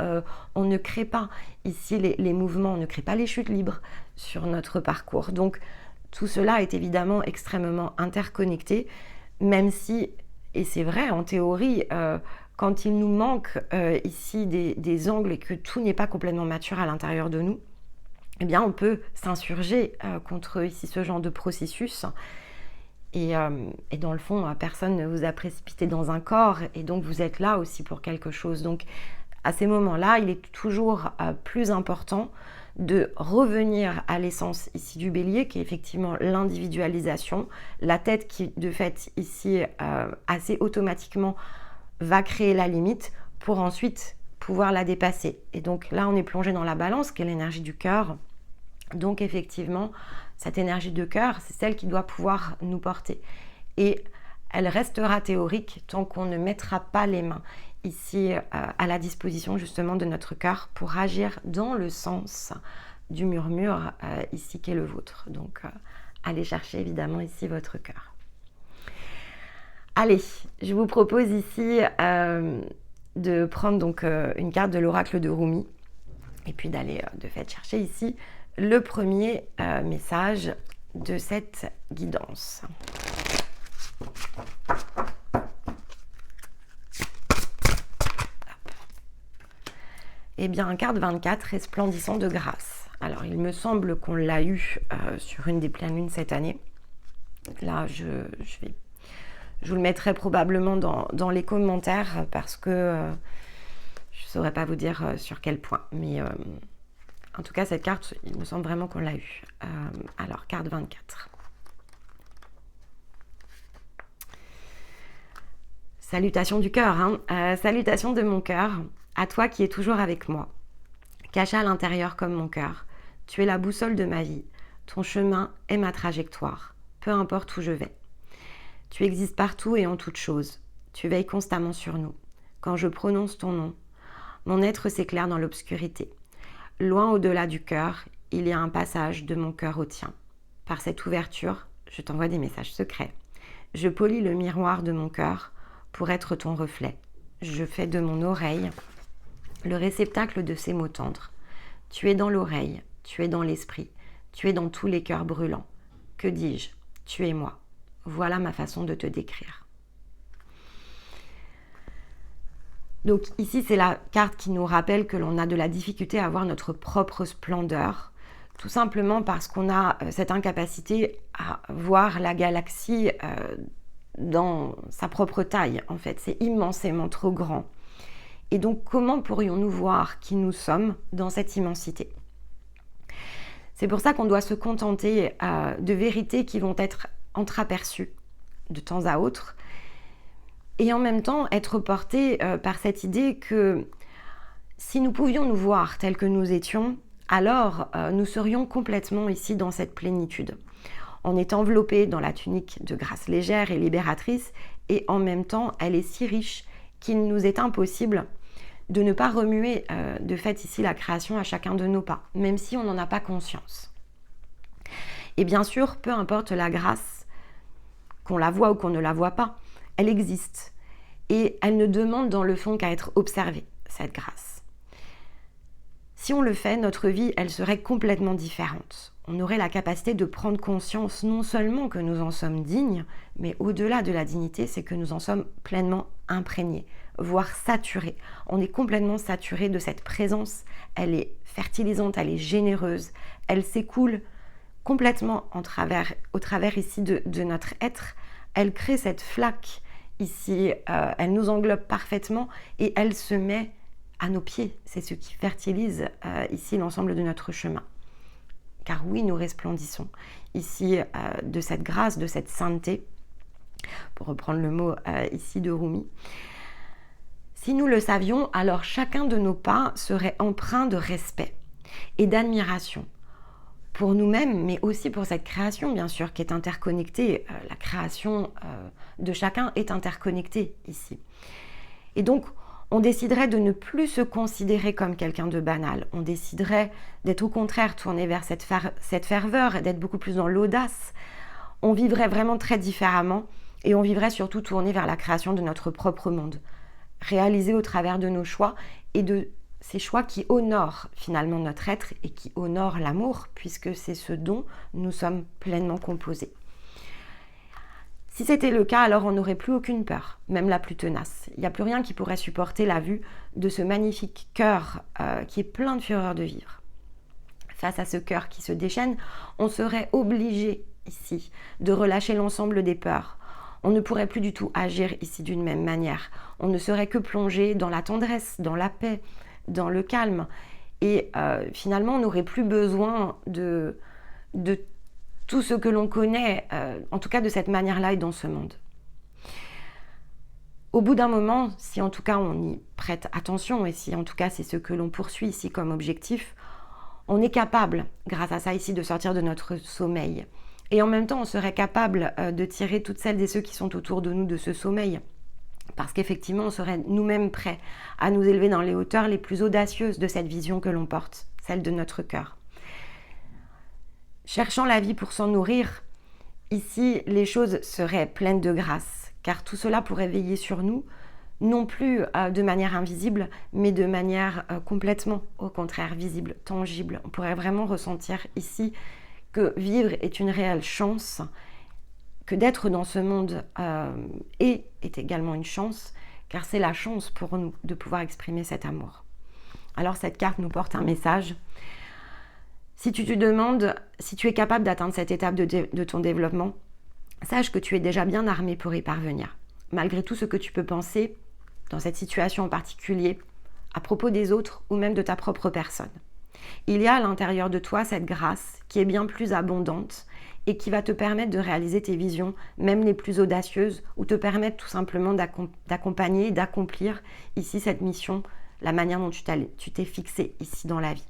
on ne crée pas ici les mouvements, on ne crée pas les chutes libres sur notre parcours. Donc, tout cela est évidemment extrêmement interconnecté, même si, et c'est vrai en théorie, quand il nous manque ici des angles et que tout n'est pas complètement mature à l'intérieur de nous, eh bien, on peut s'insurger contre ici ce genre de processus. Et dans le fond, personne ne vous a précipité dans un corps et donc vous êtes là aussi pour quelque chose. Donc à ces moments-là, il est toujours plus important de revenir à l'essence ici du bélier, qui est effectivement l'individualisation. La tête qui, de fait, ici, assez automatiquement, va créer la limite pour ensuite pouvoir la dépasser. Et donc là, on est plongé dans la balance, qui est l'énergie du cœur. Donc effectivement, cette énergie de cœur, c'est celle qui doit pouvoir nous porter. Et elle restera théorique tant qu'on ne mettra pas les mains ici à la disposition justement de notre cœur pour agir dans le sens du murmure ici qui est le vôtre. Donc allez chercher évidemment ici votre cœur. Allez, je vous propose ici de prendre donc une carte de l'oracle de Rumi et puis d'aller de fait chercher ici le premier message de cette guidance. Eh bien, carte 24, resplendissant de grâce. Alors, il me semble qu'on l'a eu sur une des pleines lunes cette année. Là, je vous le mettrai probablement dans les commentaires parce que je ne saurais pas vous dire sur quel point. Mais en tout cas, cette carte, il me semble vraiment qu'on l'a eu. Alors, carte 24. Salutations du cœur, hein. Salutations de mon cœur, à toi qui es toujours avec moi. Caché à l'intérieur comme mon cœur, tu es la boussole de ma vie. Ton chemin est ma trajectoire, peu importe où je vais. Tu existes partout et en toutes choses. Tu veilles constamment sur nous. Quand je prononce ton nom, mon être s'éclaire dans l'obscurité. Loin au-delà du cœur, il y a un passage de mon cœur au tien. Par cette ouverture, je t'envoie des messages secrets. Je polis le miroir de mon cœur pour être ton reflet. Je fais de mon oreille le réceptacle de ces mots tendres. Tu es dans l'oreille, tu es dans l'esprit, tu es dans tous les cœurs brûlants. Que dis-je? Tu es moi. Voilà ma façon de te décrire. Donc ici, c'est la carte qui nous rappelle que l'on a de la difficulté à voir notre propre splendeur, tout simplement parce qu'on a cette incapacité à voir la galaxie dans sa propre taille. En fait, c'est immensément trop grand. Et donc, comment pourrions-nous voir qui nous sommes dans cette immensité? C'est pour ça qu'on doit se contenter de vérités qui vont être entreaperçues de temps à autre, et en même temps être portés par cette idée que si nous pouvions nous voir tels que nous étions, alors nous serions complètement ici dans cette plénitude. On est enveloppé dans la tunique de grâce légère et libératrice, et en même temps, elle est si riche qu'il nous est impossible de ne pas remuer de fait ici la création à chacun de nos pas, même si on n'en a pas conscience. Et bien sûr, peu importe la grâce, qu'on la voit ou qu'on ne la voit pas, elle existe. Et elle ne demande dans le fond qu'à être observée, cette grâce. Si on le fait, notre vie, elle serait complètement différente. On aurait la capacité de prendre conscience non seulement que nous en sommes dignes, mais au-delà de la dignité, c'est que nous en sommes pleinement imprégnés, voire saturés. On est complètement saturé de cette présence. Elle est fertilisante, elle est généreuse, elle s'écoule complètement au travers ici de notre être. Elle crée cette flaque ici, elle nous englobe parfaitement et elle se met à nos pieds. C'est ce qui fertilise ici l'ensemble de notre chemin. Car oui, nous resplendissons ici de cette grâce, de cette sainteté, pour reprendre le mot ici de Rumi. Si nous le savions, alors chacun de nos pas serait empreint de respect et d'admiration pour nous-mêmes, mais aussi pour cette création, bien sûr, qui est interconnectée. La création de chacun est interconnectée ici. Et donc, on déciderait de ne plus se considérer comme quelqu'un de banal. On déciderait d'être au contraire tourné vers cette ferveur, d'être beaucoup plus dans l'audace. On vivrait vraiment très différemment et on vivrait surtout tourné vers la création de notre propre monde, réalisé au travers de nos choix et de ces choix qui honorent finalement notre être et qui honorent l'amour, puisque c'est ce dont nous sommes pleinement composés. Si c'était le cas, alors on n'aurait plus aucune peur, même la plus tenace. Il n'y a plus rien qui pourrait supporter la vue de ce magnifique cœur qui est plein de fureur de vivre. Face à ce cœur qui se déchaîne, on serait obligé ici de relâcher l'ensemble des peurs. On ne pourrait plus du tout agir ici d'une même manière. On ne serait que plongé dans la tendresse, dans la paix, dans le calme. Et finalement, on n'aurait plus besoin de tout ce que l'on connaît, en tout cas de cette manière-là et dans ce monde. Au bout d'un moment, si en tout cas on y prête attention et si en tout cas c'est ce que l'on poursuit ici comme objectif, on est capable, grâce à ça ici, de sortir de notre sommeil. Et en même temps, on serait capable de tirer toutes celles et ceux qui sont autour de nous de ce sommeil. Parce qu'effectivement, on serait nous-mêmes prêts à nous élever dans les hauteurs les plus audacieuses de cette vision que l'on porte, celle de notre cœur. Cherchant la vie pour s'en nourrir, ici, les choses seraient pleines de grâce, car tout cela pourrait veiller sur nous, non plus de manière invisible, mais de manière complètement, au contraire, visible, tangible. On pourrait vraiment ressentir ici que vivre est une réelle chance, que d'être dans ce monde est également une chance, car c'est la chance pour nous de pouvoir exprimer cet amour. Alors cette carte nous porte un message. Si tu te demandes si tu es capable d'atteindre cette étape de ton développement, sache que tu es déjà bien armé pour y parvenir. Malgré tout ce que tu peux penser dans cette situation en particulier, à propos des autres ou même de ta propre personne. Il y a à l'intérieur de toi cette grâce qui est bien plus abondante et qui va te permettre de réaliser tes visions, même les plus audacieuses, ou te permettre tout simplement d'accompagner, d'accomplir ici cette mission, la manière dont tu t'es fixé ici dans la vie.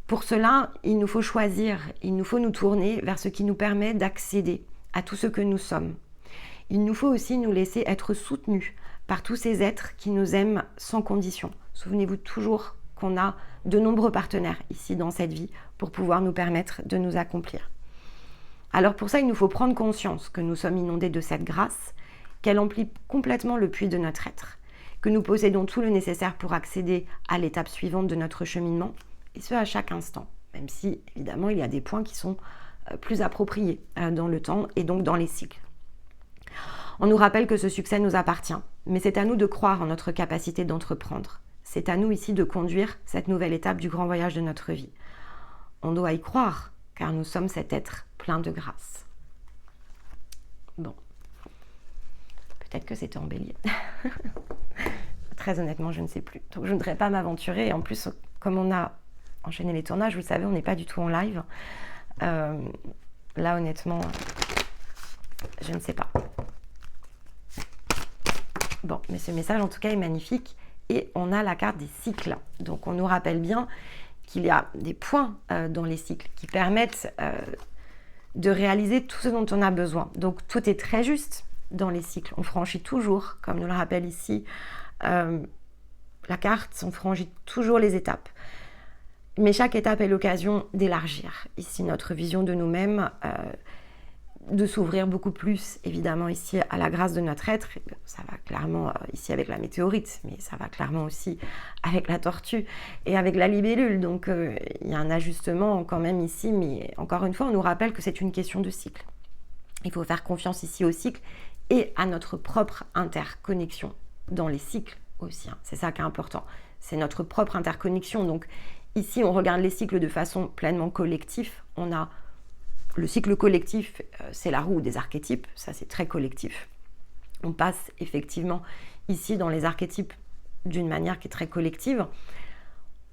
Pour cela, il nous faut choisir, il nous faut nous tourner vers ce qui nous permet d'accéder à tout ce que nous sommes. Il nous faut aussi nous laisser être soutenus par tous ces êtres qui nous aiment sans condition. Souvenez-vous toujours qu'on a de nombreux partenaires ici dans cette vie pour pouvoir nous permettre de nous accomplir. Alors pour ça, il nous faut prendre conscience que nous sommes inondés de cette grâce, qu'elle emplit complètement le puits de notre être, que nous possédons tout le nécessaire pour accéder à l'étape suivante de notre cheminement, et ce à chaque instant, même si évidemment il y a des points qui sont plus appropriés dans le temps et donc dans les cycles. On nous rappelle que ce succès nous appartient, mais c'est à nous de croire en notre capacité d'entreprendre. C'est à nous ici de conduire cette nouvelle étape du grand voyage de notre vie. On doit y croire, car nous sommes cet être plein de grâce. Bon, peut-être que c'était en bélier. Très honnêtement, je ne sais plus. Donc je ne voudrais pas m'aventurer. Et en plus, comme on a enchaîné les tournages, vous le savez, on n'est pas du tout en live. Là, honnêtement, je ne sais pas. Bon, mais ce message, en tout cas, est magnifique. Et on a la carte des cycles. Donc, on nous rappelle bien qu'il y a des points dans les cycles qui permettent de réaliser tout ce dont on a besoin. Donc, tout est très juste dans les cycles. On franchit toujours, comme nous le rappelle ici la carte, on franchit toujours les étapes. Mais chaque étape est l'occasion d'élargir ici notre vision de nous-mêmes, de s'ouvrir beaucoup plus, évidemment, ici à la grâce de notre être. Ça va clairement ici avec la météorite, mais ça va clairement aussi avec la tortue et avec la libellule. Donc, il y a un ajustement quand même ici, mais encore une fois, on nous rappelle que c'est une question de cycle. Il faut faire confiance ici au cycle et à notre propre interconnexion dans les cycles aussi. C'est ça qui est important. C'est notre propre interconnexion. Donc, ici, on regarde les cycles de façon pleinement collective. On a le cycle collectif, c'est la roue des archétypes, ça c'est très collectif. On passe effectivement ici dans les archétypes d'une manière qui est très collective.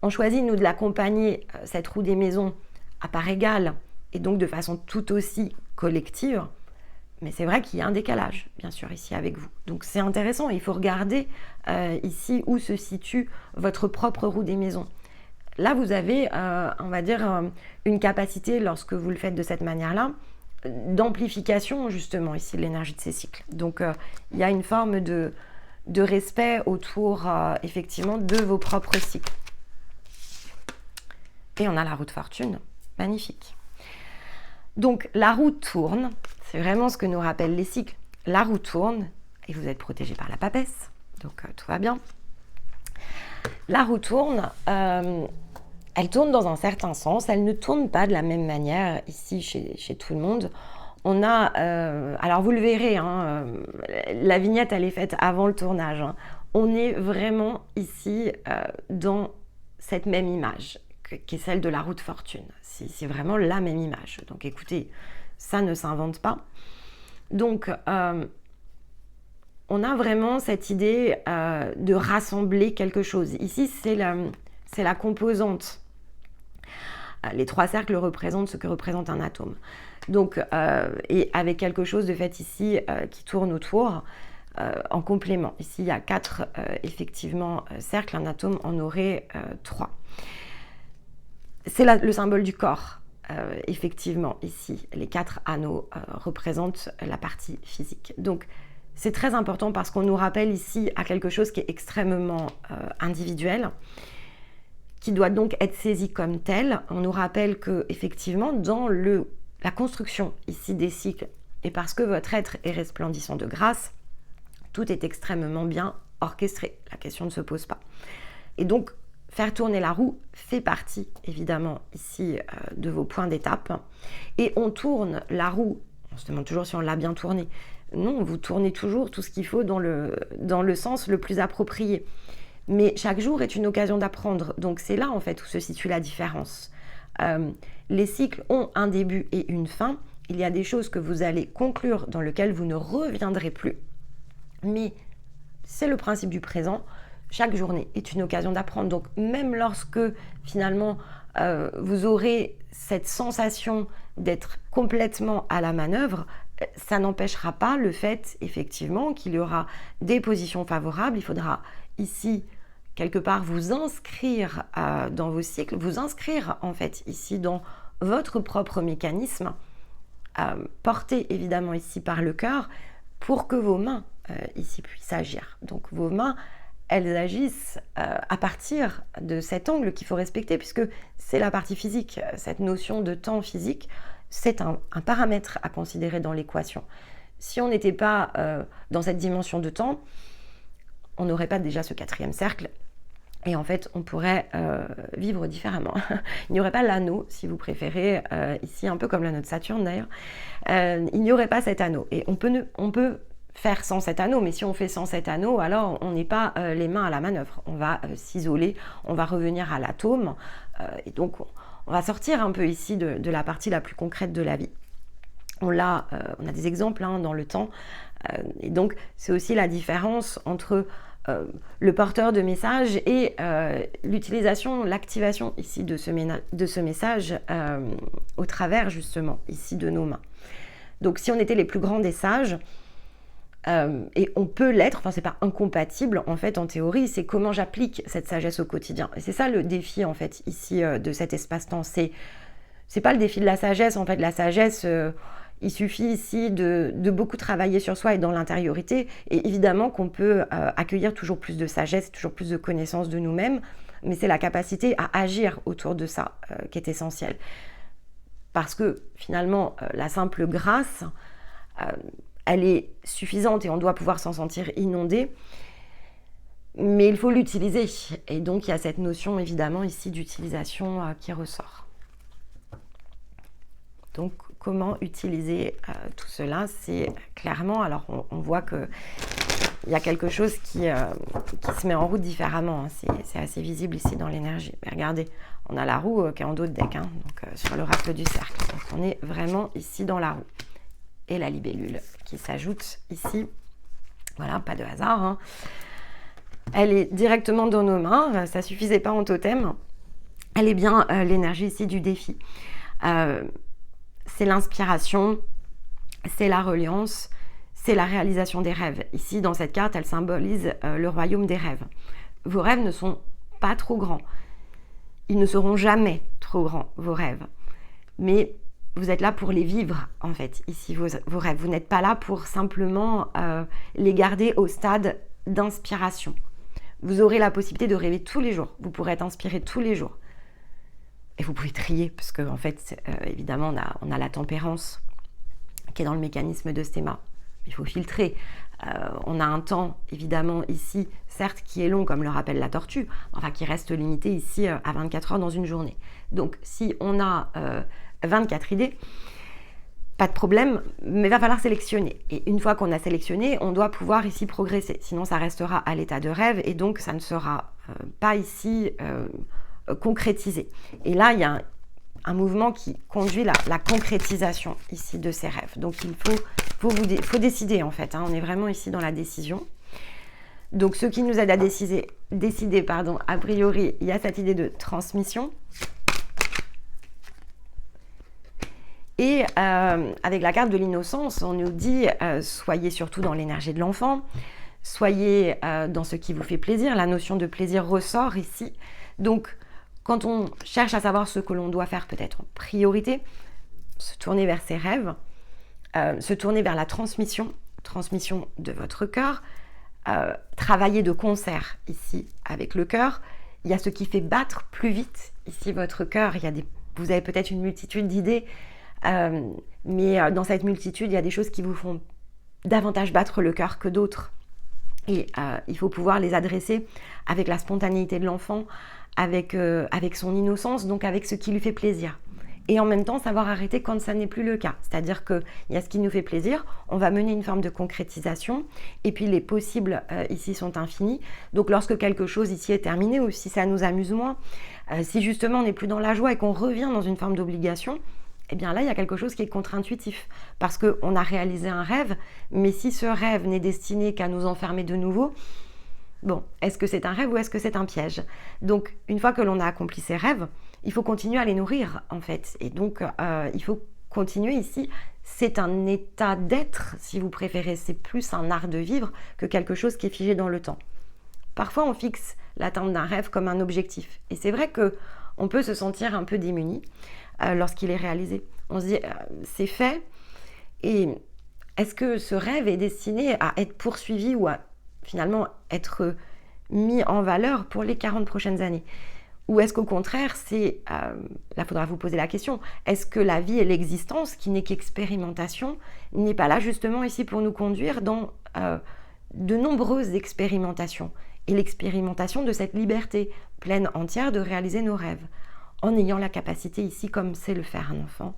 On choisit, nous, de l'accompagner, cette roue des maisons, à part égale, et donc de façon tout aussi collective. Mais c'est vrai qu'il y a un décalage, bien sûr, ici avec vous. Donc c'est intéressant, il faut regarder ici où se situe votre propre roue des maisons. Là, vous avez, on va dire, une capacité, lorsque vous le faites de cette manière-là, d'amplification, justement, ici, de l'énergie de ces cycles. Donc, il y a une forme de respect autour, effectivement, de vos propres cycles. Et on a la roue de fortune, magnifique. Donc, la roue tourne, c'est vraiment ce que nous rappellent les cycles. La roue tourne, et vous êtes protégé par la papesse, donc tout va bien. La roue tourne, elle tourne dans un certain sens, elle ne tourne pas de la même manière ici chez tout le monde. On a, alors vous le verrez, hein, la vignette elle est faite avant le tournage. Hein. On est vraiment ici dans cette même image qui est celle de la roue de fortune. C'est vraiment la même image. Donc écoutez, ça ne s'invente pas. Donc on a vraiment cette idée de rassembler quelque chose. Ici, c'est la composante. Les 3 cercles représentent ce que représente un atome. Donc, et avec quelque chose de fait ici qui tourne autour en complément. Ici, il y a 4 effectivement cercles. Un atome en aurait 3. C'est le symbole du corps. Effectivement, ici, les 4 anneaux représentent la partie physique. Donc, c'est très important parce qu'on nous rappelle ici à quelque chose qui est extrêmement individuel, qui doit donc être saisi comme tel. On nous rappelle que effectivement, dans la construction ici des cycles, et parce que votre être est resplendissant de grâce, tout est extrêmement bien orchestré. La question ne se pose pas. Et donc, faire tourner la roue fait partie, évidemment, ici, de vos points d'étape. Et on tourne la roue, on se demande toujours si on l'a bien tournée. Non, vous tournez toujours tout ce qu'il faut dans le sens le plus approprié. Mais chaque jour est une occasion d'apprendre. Donc c'est là, en fait, où se situe la différence. Les cycles ont un début et une fin. Il y a des choses que vous allez conclure dans lesquelles vous ne reviendrez plus. Mais c'est le principe du présent. Chaque journée est une occasion d'apprendre. Donc même lorsque finalement vous aurez cette sensation d'être complètement à la manœuvre, ça n'empêchera pas le fait effectivement qu'il y aura des positions favorables. Il faudra ici quelque part vous inscrire dans vos cycles, vous inscrire en fait ici dans votre propre mécanisme, porté évidemment ici par le cœur, pour que vos mains ici puissent agir. Donc vos mains, elles agissent à partir de cet angle qu'il faut respecter, puisque c'est la partie physique. Cette notion de temps physique, c'est un paramètre à considérer dans l'équation. Si on n'était pas dans cette dimension de temps, on n'aurait pas déjà ce 4e cercle. Et en fait, on pourrait vivre différemment. Il n'y aurait pas l'anneau, si vous préférez, ici, un peu comme l'anneau de Saturne d'ailleurs. Il n'y aurait pas cet anneau. Et on peut faire sans cet anneau, mais si on fait sans cet anneau, alors on n'est pas les mains à la manœuvre. On va s'isoler, on va revenir à l'atome, et donc on va sortir un peu ici de la partie la plus concrète de la vie. On a des exemples dans le temps, et donc c'est aussi la différence entre le porteur de message et l'utilisation, l'activation ici de ce message au travers justement ici de nos mains. Donc si on était les plus grands des sages, et on peut l'être, enfin c'est pas incompatible en fait en théorie, c'est comment j'applique cette sagesse au quotidien. Et c'est ça le défi en fait ici de cet espace-temps. C'est pas le défi de la sagesse, en fait la sagesse, il suffit ici de beaucoup travailler sur soi et dans l'intériorité, et évidemment qu'on peut accueillir toujours plus de sagesse, toujours plus de connaissance de nous-mêmes, mais c'est la capacité à agir autour de ça qui est essentielle. Parce que finalement la simple grâce, elle est suffisante et on doit pouvoir s'en sentir inondé, mais il faut l'utiliser. Et donc il y a cette notion évidemment ici d'utilisation qui ressort. Donc comment utiliser tout cela? C'est clairement, alors on voit qu'il y a quelque chose qui se met en route différemment, c'est assez visible ici dans l'énergie. Mais regardez, on a la roue qui est en dos de deck, donc sur l'oracle du cercle. Donc on est vraiment ici dans la roue. Et la libellule qui s'ajoute ici, voilà, pas de hasard. Elle est directement dans nos mains, ça suffisait pas en totem. Elle est bien l'énergie ici du défi. C'est l'inspiration, c'est la reliance, c'est la réalisation des rêves. Ici, dans cette carte, elle symbolise le royaume des rêves. Vos rêves ne sont pas trop grands. Ils ne seront jamais trop grands, vos rêves. Mais vous êtes là pour les vivre, en fait, ici, vos rêves. Vous n'êtes pas là pour simplement les garder au stade d'inspiration. Vous aurez la possibilité de rêver tous les jours. Vous pourrez être inspiré tous les jours. Et vous pouvez trier, parce qu'en fait, évidemment, on a la tempérance qui est dans le mécanisme de Stéma. Il faut filtrer. On a un temps, évidemment, ici, certes, qui est long, comme le rappelle la tortue, enfin, qui reste limité ici à 24 heures dans une journée. Donc, si on a 24 idées, pas de problème, mais il va falloir sélectionner. Et une fois qu'on a sélectionné, on doit pouvoir ici progresser. Sinon, ça restera à l'état de rêve et donc ça ne sera pas ici concrétisé. Et là, il y a un mouvement qui conduit la concrétisation ici de ces rêves. Donc, il faut décider en fait. On est vraiment ici dans la décision. Donc, ce qui nous aide à décider, a priori, il y a cette idée de transmission. Et avec la carte de l'innocence, on nous dit soyez surtout dans l'énergie de l'enfant, soyez dans ce qui vous fait plaisir. La notion de plaisir ressort ici. Donc, quand on cherche à savoir ce que l'on doit faire peut-être en priorité, se tourner vers ses rêves, se tourner vers la transmission de votre cœur, travailler de concert ici avec le cœur. Il y a ce qui fait battre plus vite ici votre cœur. Vous avez peut-être une multitude d'idées, mais dans cette multitude, il y a des choses qui vous font davantage battre le cœur que d'autres. Et il faut pouvoir les adresser avec la spontanéité de l'enfant, avec son innocence, donc avec ce qui lui fait plaisir. Et en même temps, savoir arrêter quand ça n'est plus le cas. C'est-à-dire qu'il y a ce qui nous fait plaisir, on va mener une forme de concrétisation, et puis les possibles ici sont infinis. Donc lorsque quelque chose ici est terminé, ou si ça nous amuse moins, si justement on n'est plus dans la joie et qu'on revient dans une forme d'obligation, eh bien là, il y a quelque chose qui est contre-intuitif, parce qu'on a réalisé un rêve, mais si ce rêve n'est destiné qu'à nous enfermer de nouveau, bon, est-ce que c'est un rêve ou est-ce que c'est un piège? Donc, une fois que l'on a accompli ses rêves, il faut continuer à les nourrir, en fait. Et donc, il faut continuer ici. C'est un état d'être, si vous préférez. C'est plus un art de vivre que quelque chose qui est figé dans le temps. Parfois, on fixe l'atteinte d'un rêve comme un objectif. Et c'est vrai qu'on peut se sentir un peu démuni lorsqu'il est réalisé. On se dit, c'est fait. Et est-ce que ce rêve est destiné à être poursuivi ou à finalement être mis en valeur pour les 40 prochaines années? Ou est-ce qu'au contraire, là, il faudra vous poser la question, est-ce que la vie et l'existence, qui n'est qu'expérimentation, n'est pas là justement ici pour nous conduire dans de nombreuses expérimentations, et l'expérimentation de cette liberté pleine entière de réaliser nos rêves, en ayant la capacité ici, comme sait le faire un enfant,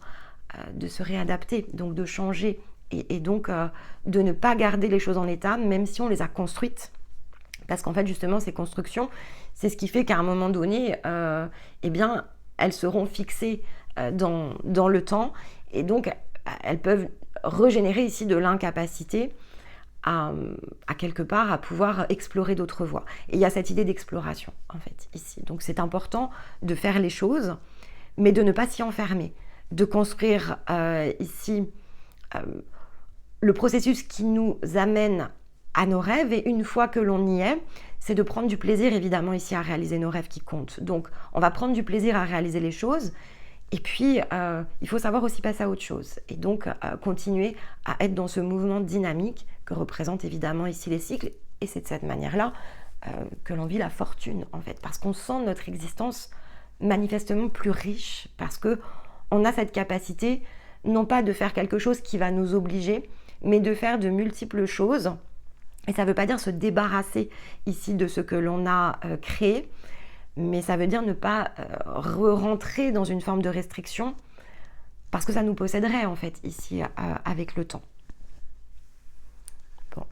de se réadapter, donc de changer, et donc de ne pas garder les choses en état, même si on les a construites. Parce qu'en fait, justement, ces constructions, c'est ce qui fait qu'à un moment donné, eh bien, elles seront fixées dans le temps, et donc elles peuvent régénérer ici de l'incapacité à quelque part à pouvoir explorer d'autres voies. Et il y a cette idée d'exploration, en fait, ici. Donc c'est important de faire les choses, mais de ne pas s'y enfermer, de construire ici le processus qui nous amène à nos rêves, et une fois que l'on y est, c'est de prendre du plaisir évidemment ici à réaliser nos rêves qui comptent. Donc on va prendre du plaisir à réaliser les choses, et puis il faut savoir aussi passer à autre chose, et donc continuer à être dans ce mouvement dynamique que représentent évidemment ici les cycles, et c'est de cette manière-là que l'on vit la fortune en fait, parce qu'on sent notre existence manifestement plus riche, parce que on a cette capacité non pas de faire quelque chose qui va nous obliger, mais de faire de multiples choses. Et ça ne veut pas dire se débarrasser ici de ce que l'on a créé, mais ça veut dire ne pas rentrer dans une forme de restriction, parce que ça nous posséderait en fait ici avec le temps. Bon.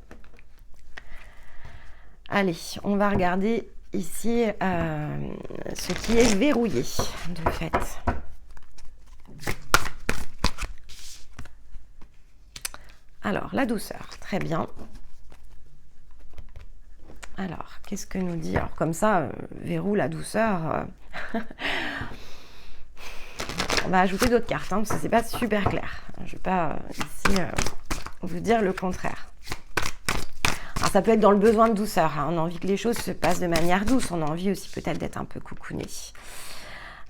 Allez, on va regarder ici ce qui est verrouillé de fait. Alors, la douceur, très bien. Alors, qu'est-ce que nous dit? Alors, comme ça, verrou, la douceur. On va ajouter d'autres cartes, parce que c'est pas super clair. Je ne vais pas ici vous dire le contraire. Alors, ça peut être dans le besoin de douceur. On a envie que les choses se passent de manière douce. On a envie aussi peut-être d'être un peu coucouné.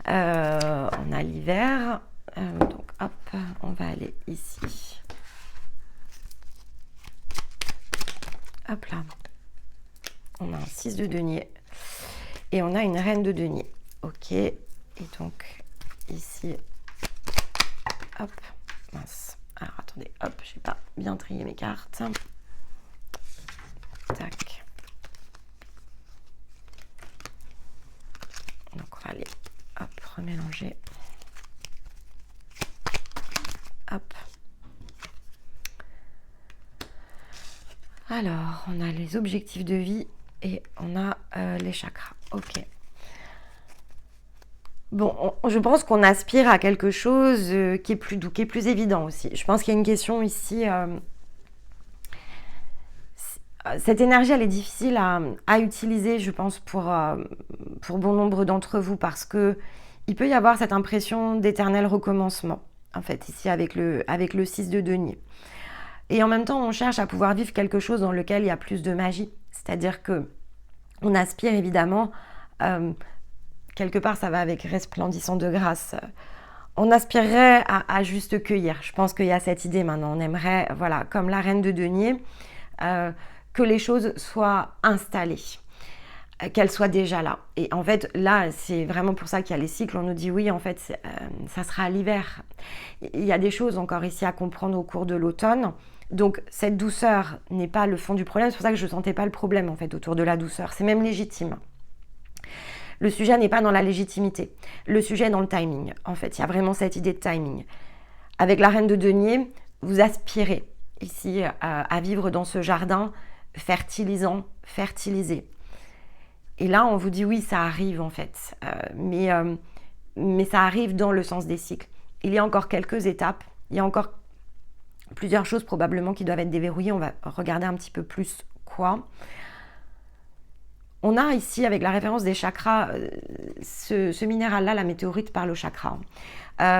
On a l'hiver. Donc, hop, on va aller ici. Hop là. On a un 6 de denier et on a une reine de denier. Ok, et donc ici, hop, mince. Alors attendez, hop, je n'ai pas bien trié mes cartes. Tac. Donc on va aller, hop, remélanger. Hop. Alors, on a les objectifs de vie et on a les chakras. Ok. Bon, je pense qu'on aspire à quelque chose qui est plus doux, qui est plus évident aussi. Je pense qu'il y a une question ici. Cette énergie, elle est difficile à utiliser, je pense, pour bon nombre d'entre vous, parce que il peut y avoir cette impression d'éternel recommencement, en fait, ici avec le 6 de denier. Et en même temps, on cherche à pouvoir vivre quelque chose dans lequel il y a plus de magie. C'est-à-dire que on aspire évidemment, quelque part ça va avec resplendissant de grâce, on aspirerait à juste cueillir. Je pense qu'il y a cette idée maintenant. On aimerait, voilà, comme la reine de denier, que les choses soient installées, qu'elles soient déjà là. Et en fait, là, c'est vraiment pour ça qu'il y a les cycles. On nous dit oui, en fait, ça sera à l'hiver. Il y a des choses encore ici à comprendre au cours de l'automne. Donc, cette douceur n'est pas le fond du problème. C'est pour ça que je ne sentais pas le problème, en fait, autour de la douceur. C'est même légitime. Le sujet n'est pas dans la légitimité. Le sujet est dans le timing. En fait, il y a vraiment cette idée de timing. Avec la reine de denier, vous aspirez ici à vivre dans ce jardin fertilisant, fertilisé. Et là, on vous dit oui, ça arrive en fait. Mais ça arrive dans le sens des cycles. Il y a encore quelques étapes. Il y a encore plusieurs choses probablement qui doivent être déverrouillées. On va regarder un petit peu plus quoi. On a ici, avec la référence des chakras, ce minéral-là, la météorite, parle au chakra.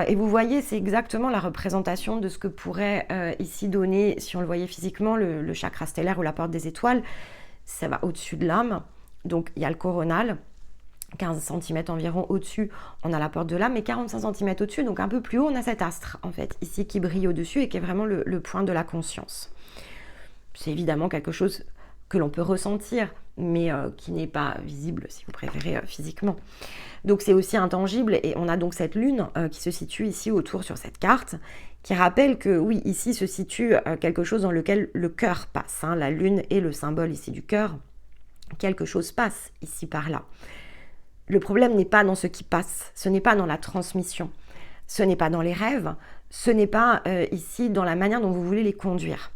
Et vous voyez, c'est exactement la représentation de ce que pourrait ici donner, si on le voyait physiquement, le chakra stellaire ou la porte des étoiles. Ça va au-dessus de l'âme. Donc, il y a le coronal 15 cm environ au-dessus, on a la porte de l'âme, mais 45 cm au-dessus, donc un peu plus haut, on a cet astre, en fait, ici, qui brille au-dessus et qui est vraiment le point de la conscience. C'est évidemment quelque chose que l'on peut ressentir, mais qui n'est pas visible, si vous préférez, physiquement. Donc c'est aussi intangible, et on a donc cette lune qui se situe ici autour sur cette carte, qui rappelle que oui, ici se situe quelque chose dans lequel le cœur passe. Hein. La lune est le symbole ici du cœur. Quelque chose passe ici par là. Le problème n'est pas dans ce qui passe, ce n'est pas dans la transmission, ce n'est pas dans les rêves, ce n'est pas ici dans la manière dont vous voulez les conduire.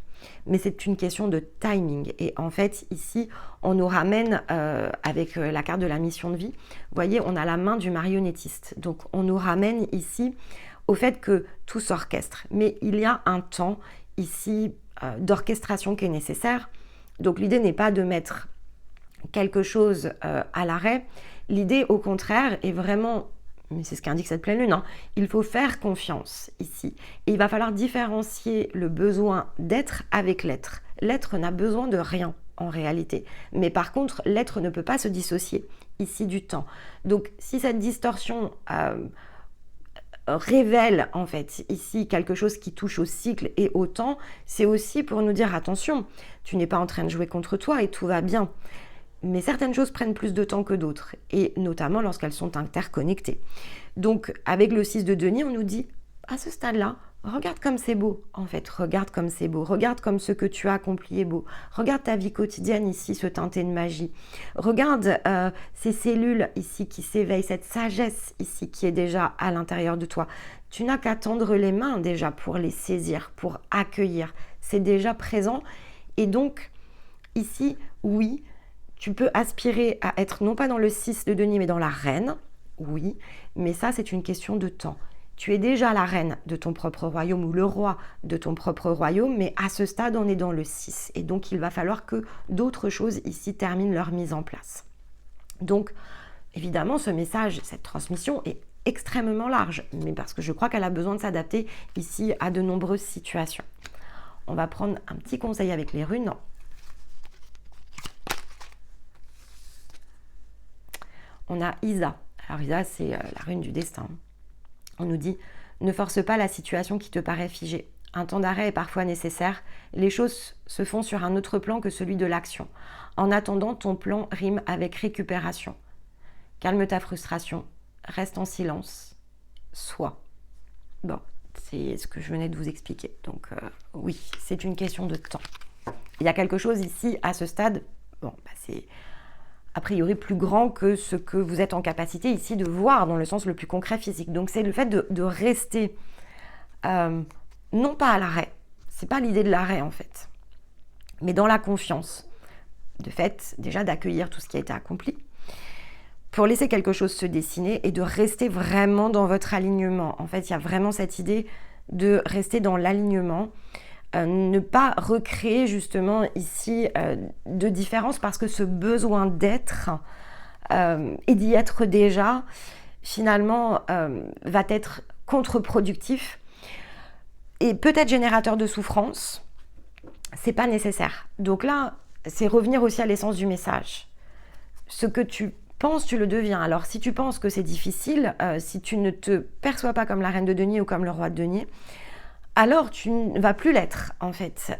Mais c'est une question de timing. Et en fait, ici, on nous ramène avec la carte de la mission de vie. Vous voyez, on a la main du marionnettiste. Donc, on nous ramène ici au fait que tout s'orchestre. Mais il y a un temps ici d'orchestration qui est nécessaire. Donc, l'idée n'est pas de mettre quelque chose à l'arrêt. L'idée, au contraire, est vraiment... mais c'est ce qu'indique cette pleine lune, hein. Il faut faire confiance ici. Et il va falloir différencier le besoin d'être avec l'être. L'être n'a besoin de rien en réalité. Mais par contre, l'être ne peut pas se dissocier ici du temps. Donc si cette distorsion révèle en fait ici quelque chose qui touche au cycle et au temps, c'est aussi pour nous dire attention, tu n'es pas en train de jouer contre toi et tout va bien. Mais certaines choses prennent plus de temps que d'autres, et notamment lorsqu'elles sont interconnectées. Donc, avec le 6 de denier, on nous dit, à ce stade-là, regarde comme c'est beau, en fait, regarde comme c'est beau, regarde comme ce que tu as accompli est beau, regarde ta vie quotidienne ici se teinter de magie, regarde ces cellules ici qui s'éveillent, cette sagesse ici qui est déjà à l'intérieur de toi. Tu n'as qu'à tendre les mains déjà pour les saisir, pour accueillir, c'est déjà présent, et donc, ici, oui, tu peux aspirer à être non pas dans le 6 de denier, mais dans la reine, oui, mais ça, c'est une question de temps. Tu es déjà la reine de ton propre royaume ou le roi de ton propre royaume, mais à ce stade, on est dans le 6. Et donc, il va falloir que d'autres choses ici terminent leur mise en place. Donc, évidemment, ce message, cette transmission est extrêmement large, mais parce que je crois qu'elle a besoin de s'adapter ici à de nombreuses situations. On va prendre un petit conseil avec les runes. On a Isa. Alors Isa, c'est la rune du destin. On nous dit, ne force pas la situation qui te paraît figée. Un temps d'arrêt est parfois nécessaire. Les choses se font sur un autre plan que celui de l'action. En attendant, ton plan rime avec récupération. Calme ta frustration. Reste en silence. Sois. Bon, c'est ce que je venais de vous expliquer. Donc oui, c'est une question de temps. Il y a quelque chose ici, à ce stade, bon, c'est... a priori plus grand que ce que vous êtes en capacité ici de voir dans le sens le plus concret physique. Donc c'est le fait de rester non pas à l'arrêt, c'est pas l'idée de l'arrêt en fait, mais dans la confiance, de fait déjà d'accueillir tout ce qui a été accompli, pour laisser quelque chose se dessiner et de rester vraiment dans votre alignement. En fait, il y a vraiment cette idée de rester dans l'alignement, ne pas recréer justement ici de différence parce que ce besoin d'être et d'y être déjà finalement va être contre-productif et peut-être générateur de souffrance. C'est pas nécessaire. Donc là, c'est revenir aussi à l'essence du message. Ce que tu penses, tu le deviens. Alors si tu penses que c'est difficile, si tu ne te perçois pas comme la reine de denier ou comme le roi de denier, alors tu ne vas plus l'être en fait.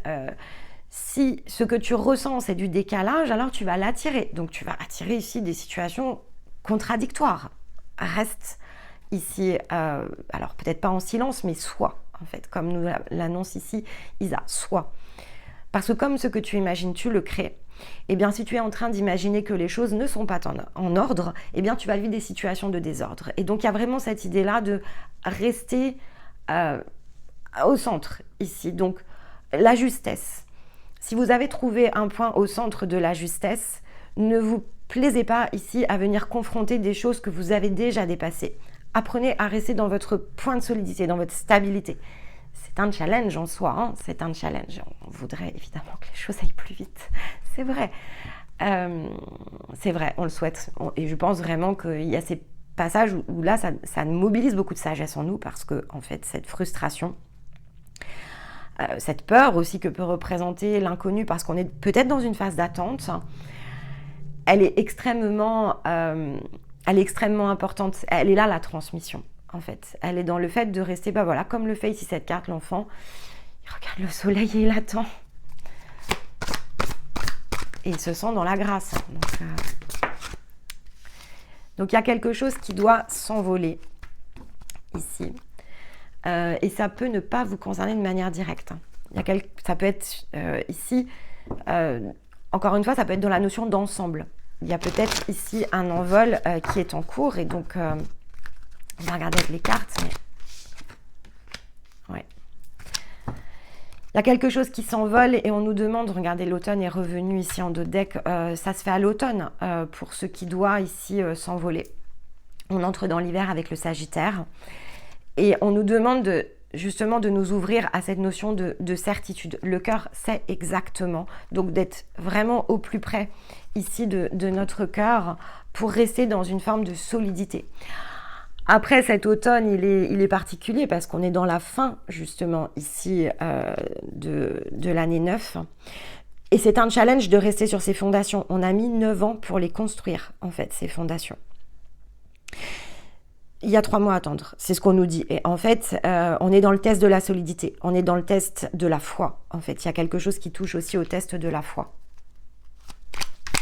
Si ce que tu ressens c'est du décalage, alors tu vas l'attirer. Donc tu vas attirer ici des situations contradictoires. Reste ici, alors peut-être pas en silence, mais sois en fait, comme nous l'annonce ici Isa, sois. Parce que comme ce que tu imagines, tu le crées. Eh bien, si tu es en train d'imaginer que les choses ne sont pas en ordre, eh bien, tu vas vivre des situations de désordre. Et donc, il y a vraiment cette idée-là de rester au centre ici. Donc, la justesse. Si vous avez trouvé un point au centre de la justesse, ne vous plaisez pas ici à venir confronter des choses que vous avez déjà dépassées. Apprenez à rester dans votre point de solidité, dans votre stabilité. C'est un challenge en soi, hein, c'est un challenge. On voudrait évidemment que les choses aillent plus vite, c'est vrai. C'est vrai, on le souhaite. Et je pense vraiment qu'il y a ces passages où là, ça mobilise beaucoup de sagesse en nous parce que, en fait, cette frustration, cette peur aussi que peut représenter l'inconnu parce qu'on est peut-être dans une phase d'attente, elle est extrêmement elle est extrêmement importante. Elle est là, la transmission, en fait. Elle est dans le fait de rester, bah voilà, comme le fait ici cette carte, l'enfant. Il regarde le soleil et il attend. Et il se sent dans la grâce. Donc il y a quelque chose qui doit s'envoler ici. Et ça peut ne pas vous concerner de manière directe. Ça peut être ici, encore une fois, ça peut être dans la notion d'ensemble. Il y a peut-être ici un envol qui est en cours. Et donc, on va regarder avec les cartes. Mais... ouais. Il y a quelque chose qui s'envole et on nous demande, regardez, l'automne est revenu ici en dos de deck, ça se fait à l'automne pour ce qui doit ici s'envoler. On entre dans l'hiver avec le Sagittaire et on nous demande justement de nous ouvrir à cette notion de certitude. Le cœur sait exactement, donc d'être vraiment au plus près ici de notre cœur pour rester dans une forme de solidité. Après, cet automne, il est particulier parce qu'on est dans la fin, justement, ici, de l'année 9. Et c'est un challenge de rester sur ces fondations. On a mis 9 ans pour les construire, en fait, ces fondations. Il y a 3 mois à attendre, c'est ce qu'on nous dit. Et en fait, on est dans le test de la solidité. On est dans le test de la foi, en fait. Il y a quelque chose qui touche aussi au test de la foi.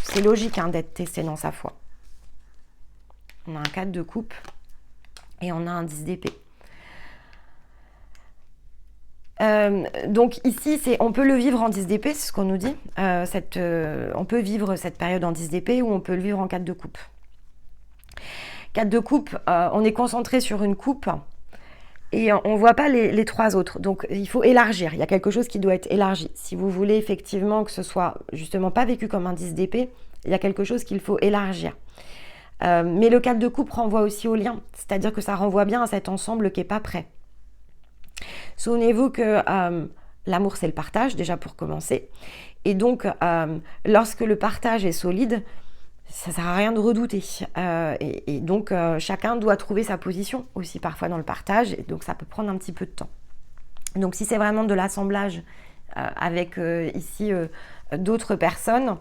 C'est logique d'être testé dans sa foi. On a un 4 de coupe. Et on a un 10 d'épée. Donc ici, on peut le vivre en 10 d'épée, c'est ce qu'on nous dit. On peut vivre cette période en 10 d'épée ou on peut le vivre en 4 de coupe. 4 de coupe, on est concentré sur une coupe et on ne voit pas les 3 autres. Donc il faut élargir, il y a quelque chose qui doit être élargi. Si vous voulez effectivement que ce soit justement pas vécu comme un 10 d'épée, il y a quelque chose qu'il faut élargir. Mais le 4 de coupe renvoie aussi au lien, c'est-à-dire que ça renvoie bien à cet ensemble qui n'est pas prêt. Souvenez-vous que l'amour, c'est le partage, déjà pour commencer. Et donc, lorsque le partage est solide, ça ne sert à rien de redouter. Et donc, chacun doit trouver sa position aussi parfois dans le partage, et donc ça peut prendre un petit peu de temps. Donc, si c'est vraiment de l'assemblage avec ici d'autres personnes,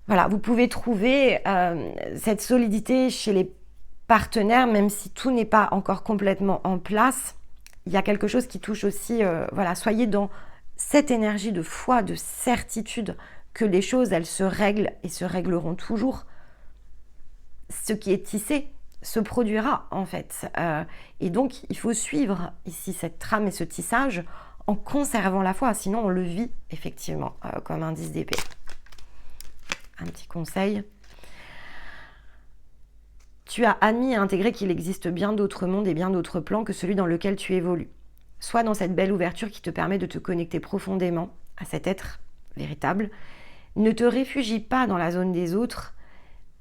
voilà, vous pouvez trouver cette solidité chez les partenaires, même si tout n'est pas encore complètement en place. Il y a quelque chose qui touche aussi, voilà, soyez dans cette énergie de foi, de certitude que les choses, elles se règlent et se régleront toujours. Ce qui est tissé se produira en fait. Et donc, il faut suivre ici cette trame et ce tissage en conservant la foi, sinon on le vit effectivement comme un 10 d'épée. Un petit conseil. Tu as admis et intégré qu'il existe bien d'autres mondes et bien d'autres plans que celui dans lequel tu évolues. Sois dans cette belle ouverture qui te permet de te connecter profondément à cet être véritable. Ne te réfugie pas dans la zone des autres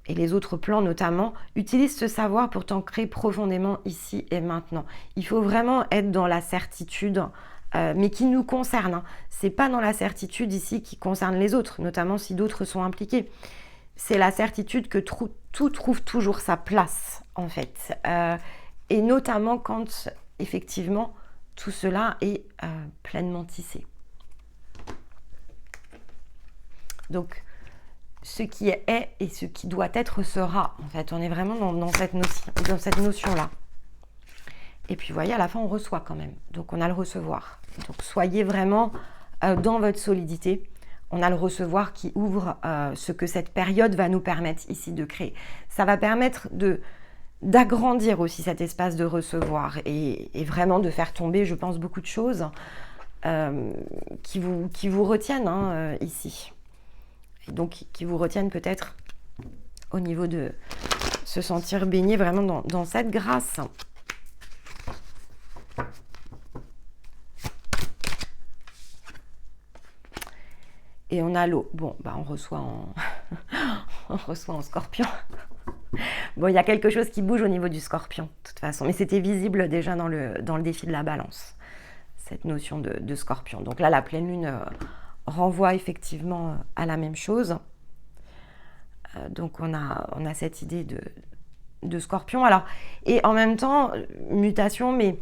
et les autres plans notamment. Utilise ce savoir pour t'ancrer profondément ici et maintenant. Il faut vraiment être dans la certitude, mais qui nous concerne. C'est pas dans la certitude ici qui concerne les autres, notamment si d'autres sont impliqués. C'est la certitude que tout trouve toujours sa place, en fait. Et notamment quand, effectivement, tout cela est pleinement tissé. Donc, ce qui est et ce qui doit être sera. En fait, on est vraiment dans cette notion-là. Et puis, vous voyez, à la fin, on reçoit quand même. Donc, on a le recevoir. Donc, soyez vraiment dans votre solidité. On a le recevoir qui ouvre ce que cette période va nous permettre ici de créer. Ça va permettre d'agrandir aussi cet espace de recevoir et vraiment de faire tomber, je pense, beaucoup de choses qui vous retiennent ici. Et donc, qui vous retiennent peut-être au niveau de se sentir baigné vraiment dans cette grâce. Et on a l'eau. Bon, bah on reçoit en scorpion. Bon, il y a quelque chose qui bouge au niveau du scorpion, de toute façon. Mais c'était visible déjà dans le défi de la balance, cette notion de scorpion. Donc là, la pleine lune renvoie effectivement à la même chose. Donc on a cette idée de scorpion. Alors, et en même temps, mutation, mais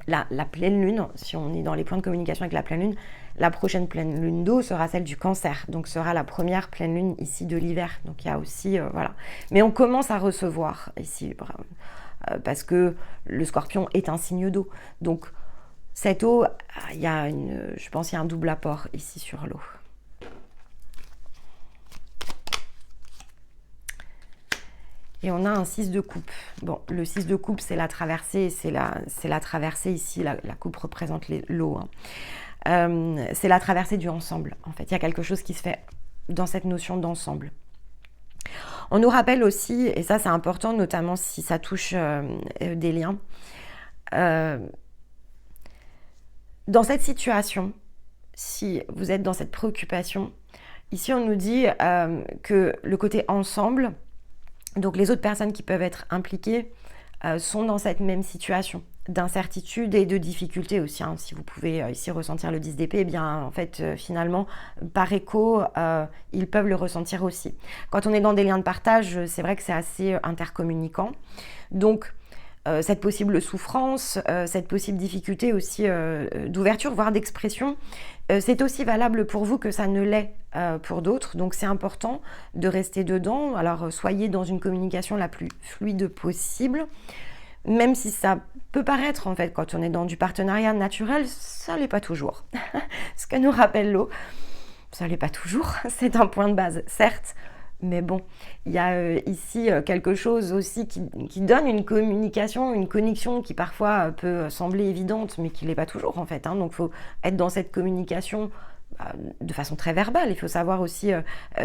la pleine lune, si on est dans les points de communication avec la pleine lune, La prochaine pleine lune d'eau sera celle du Cancer, donc sera la première pleine lune ici de l'hiver. Donc il y a aussi, voilà. Mais on commence à recevoir ici, parce que le Scorpion est un signe d'eau. Donc cette eau, je pense qu'il y a un double apport ici sur l'eau. Et on a un 6 de coupe. Bon, le 6 de coupe, c'est la traversée, c'est la traversée ici, la coupe représente l'eau. C'est la traversée du ensemble, en fait. Il y a quelque chose qui se fait dans cette notion d'ensemble. On nous rappelle aussi, et ça c'est important, notamment si ça touche des liens, dans cette situation, si vous êtes dans cette préoccupation, ici on nous dit que le côté ensemble, donc les autres personnes qui peuvent être impliquées sont dans cette même situation d'incertitude et de difficulté aussi. Si vous pouvez ici ressentir le 10 d'épée, eh bien en fait finalement par écho, ils peuvent le ressentir aussi. Quand on est dans des liens de partage, c'est vrai que c'est assez intercommunicant. Donc cette possible souffrance, cette possible difficulté aussi d'ouverture, voire d'expression, c'est aussi valable pour vous que ça ne l'est pour d'autres. Donc c'est important de rester dedans. Alors soyez dans une communication la plus fluide possible, même si ça peut paraître en fait quand on est dans du partenariat naturel, ça l'est pas toujours. Ce que nous rappelle l'eau, ça l'est pas toujours. C'est un point de base, certes. Mais bon, il y a ici quelque chose aussi qui donne une communication, une connexion qui parfois peut sembler évidente, mais qui ne l'est pas toujours en fait. Donc il faut être dans cette communication de façon très verbale. Il faut savoir aussi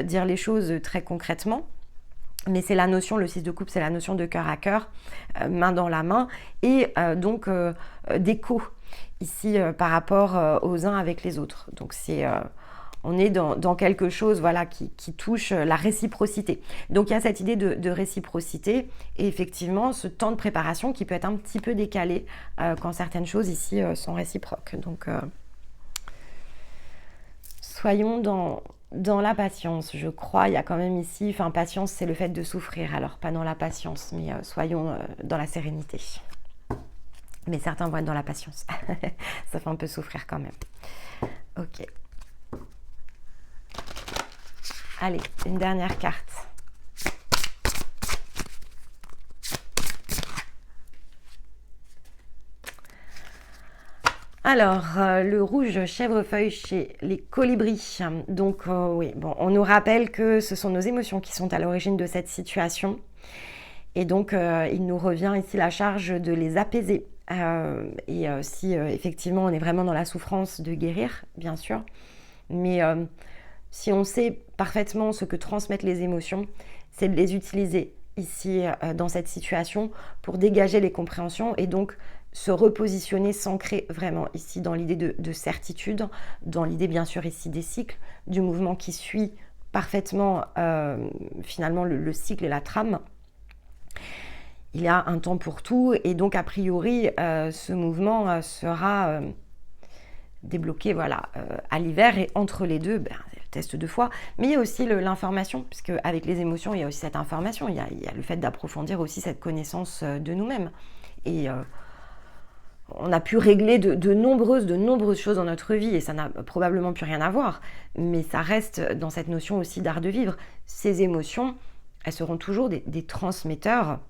dire les choses très concrètement. Mais c'est la notion, le 6 de coupe, c'est la notion de cœur à cœur, main dans la main, et donc d'écho ici par rapport aux uns avec les autres. Donc c'est... on est dans quelque chose voilà, qui touche la réciprocité. Donc il y a cette idée de réciprocité et effectivement ce temps de préparation qui peut être un petit peu décalé quand certaines choses ici sont réciproques. Donc soyons dans la patience, je crois. Il y a quand même ici, enfin patience c'est le fait de souffrir, alors pas dans la patience, mais soyons dans la sérénité. Mais certains vont être dans la patience. Ça fait un peu souffrir quand même. Ok. Allez, une dernière carte. Alors, le rouge chèvrefeuille chez les colibris. Donc, oui, bon, on nous rappelle que ce sont nos émotions qui sont à l'origine de cette situation. Et donc, il nous revient ici la charge de les apaiser. Et si effectivement on est vraiment dans la souffrance, de guérir, bien sûr. Mais si on sait parfaitement ce que transmettent les émotions, c'est de les utiliser ici dans cette situation pour dégager les compréhensions et donc se repositionner, s'ancrer vraiment ici dans l'idée de certitude, dans l'idée bien sûr ici des cycles, du mouvement qui suit parfaitement finalement le cycle et la trame. Il y a un temps pour tout et donc a priori ce mouvement sera débloqué voilà, à l'hiver et entre les deux, le test de foi, mais il y a aussi l'information, puisque avec les émotions il y a aussi cette information, il y a le fait d'approfondir aussi cette connaissance de nous-mêmes et on a pu régler de nombreuses choses dans notre vie et ça n'a probablement plus rien à voir, mais ça reste dans cette notion aussi d'art de vivre. Ces émotions, elles seront toujours des transmetteurs.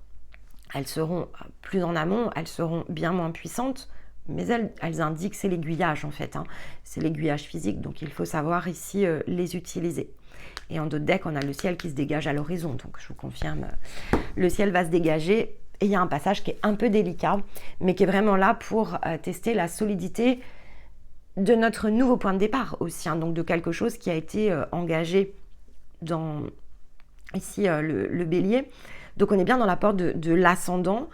Elles seront plus en amont, elles seront bien moins puissantes, mais elles indiquent, c'est l'aiguillage en fait, c'est l'aiguillage physique, donc il faut savoir ici les utiliser. Et en d'autres decks, on a le ciel qui se dégage à l'horizon, donc je vous confirme, le ciel va se dégager, et il y a un passage qui est un peu délicat, mais qui est vraiment là pour tester la solidité de notre nouveau point de départ aussi, donc de quelque chose qui a été engagé dans ici le bélier. Donc on est bien dans la porte de l'ascendant.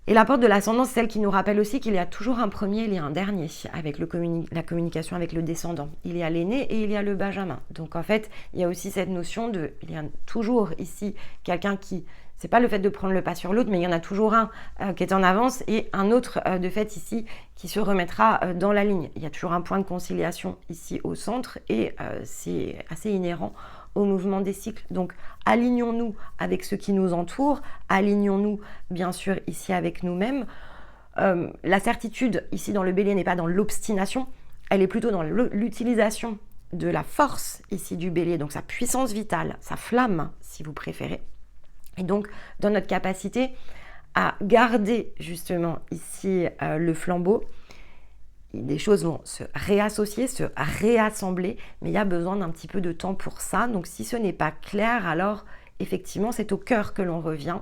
Et la porte de l'ascendant, c'est celle qui nous rappelle aussi qu'il y a toujours un premier, il y a un dernier avec la communication avec le descendant. Il y a l'aîné et il y a le benjamin. Donc en fait, il y a aussi cette notion il y a toujours ici quelqu'un qui, c'est pas le fait de prendre le pas sur l'autre, mais il y en a toujours un qui est en avance et un autre de fait ici qui se remettra dans la ligne. Il y a toujours un point de conciliation ici au centre et c'est assez inhérent au mouvement des cycles. Donc alignons-nous avec ce qui nous entoure, alignons-nous bien sûr ici avec nous-mêmes. La certitude ici dans le bélier n'est pas dans l'obstination, elle est plutôt dans l'utilisation de la force ici du bélier, donc sa puissance vitale, sa flamme si vous préférez. Et donc dans notre capacité à garder justement ici le flambeau, des choses vont se réassocier, se réassembler, mais il y a besoin d'un petit peu de temps pour ça. Donc si ce n'est pas clair, alors effectivement c'est au cœur que l'on revient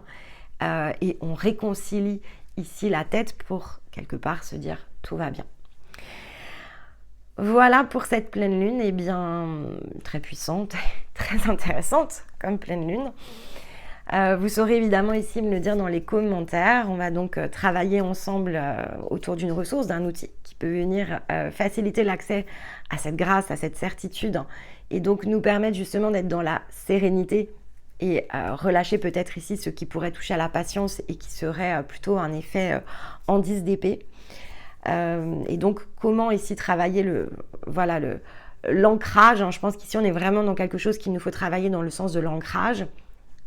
et on réconcilie ici la tête pour quelque part se dire tout va bien. Voilà pour cette pleine lune, et bien très puissante, très intéressante comme pleine lune. Vous saurez évidemment ici me le dire dans les commentaires. On va donc travailler ensemble autour d'une ressource, d'un outil qui peut venir faciliter l'accès à cette grâce, à cette certitude, et donc nous permettre justement d'être dans la sérénité et relâcher peut-être ici ce qui pourrait toucher à la patience et qui serait plutôt un effet en 10 d'épée. Et donc comment ici travailler l'ancrage, hein. Je pense qu'ici on est vraiment dans quelque chose qu'il nous faut travailler dans le sens de l'ancrage.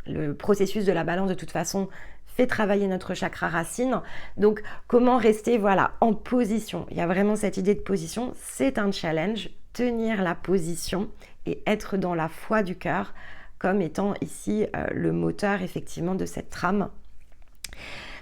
Le processus de la balance de toute façon fait travailler notre chakra racine. Donc comment rester en position. Il y a vraiment cette idée de position, c'est un challenge, tenir la position et être dans la foi du cœur comme étant ici le moteur effectivement de cette trame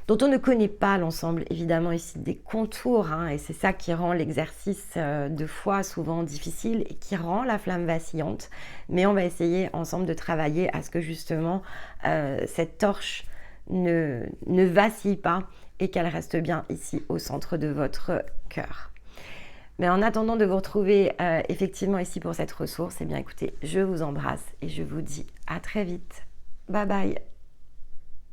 dont on ne connaît pas l'ensemble, évidemment ici des contours, hein, et c'est ça qui rend l'exercice de foi souvent difficile et qui rend la flamme vacillante. Mais on va essayer ensemble de travailler à ce que justement cette torche ne vacille pas et qu'elle reste bien ici au centre de votre cœur. Mais en attendant de vous retrouver effectivement ici pour cette ressource, eh bien écoutez, je vous embrasse et je vous dis à très vite. Bye bye.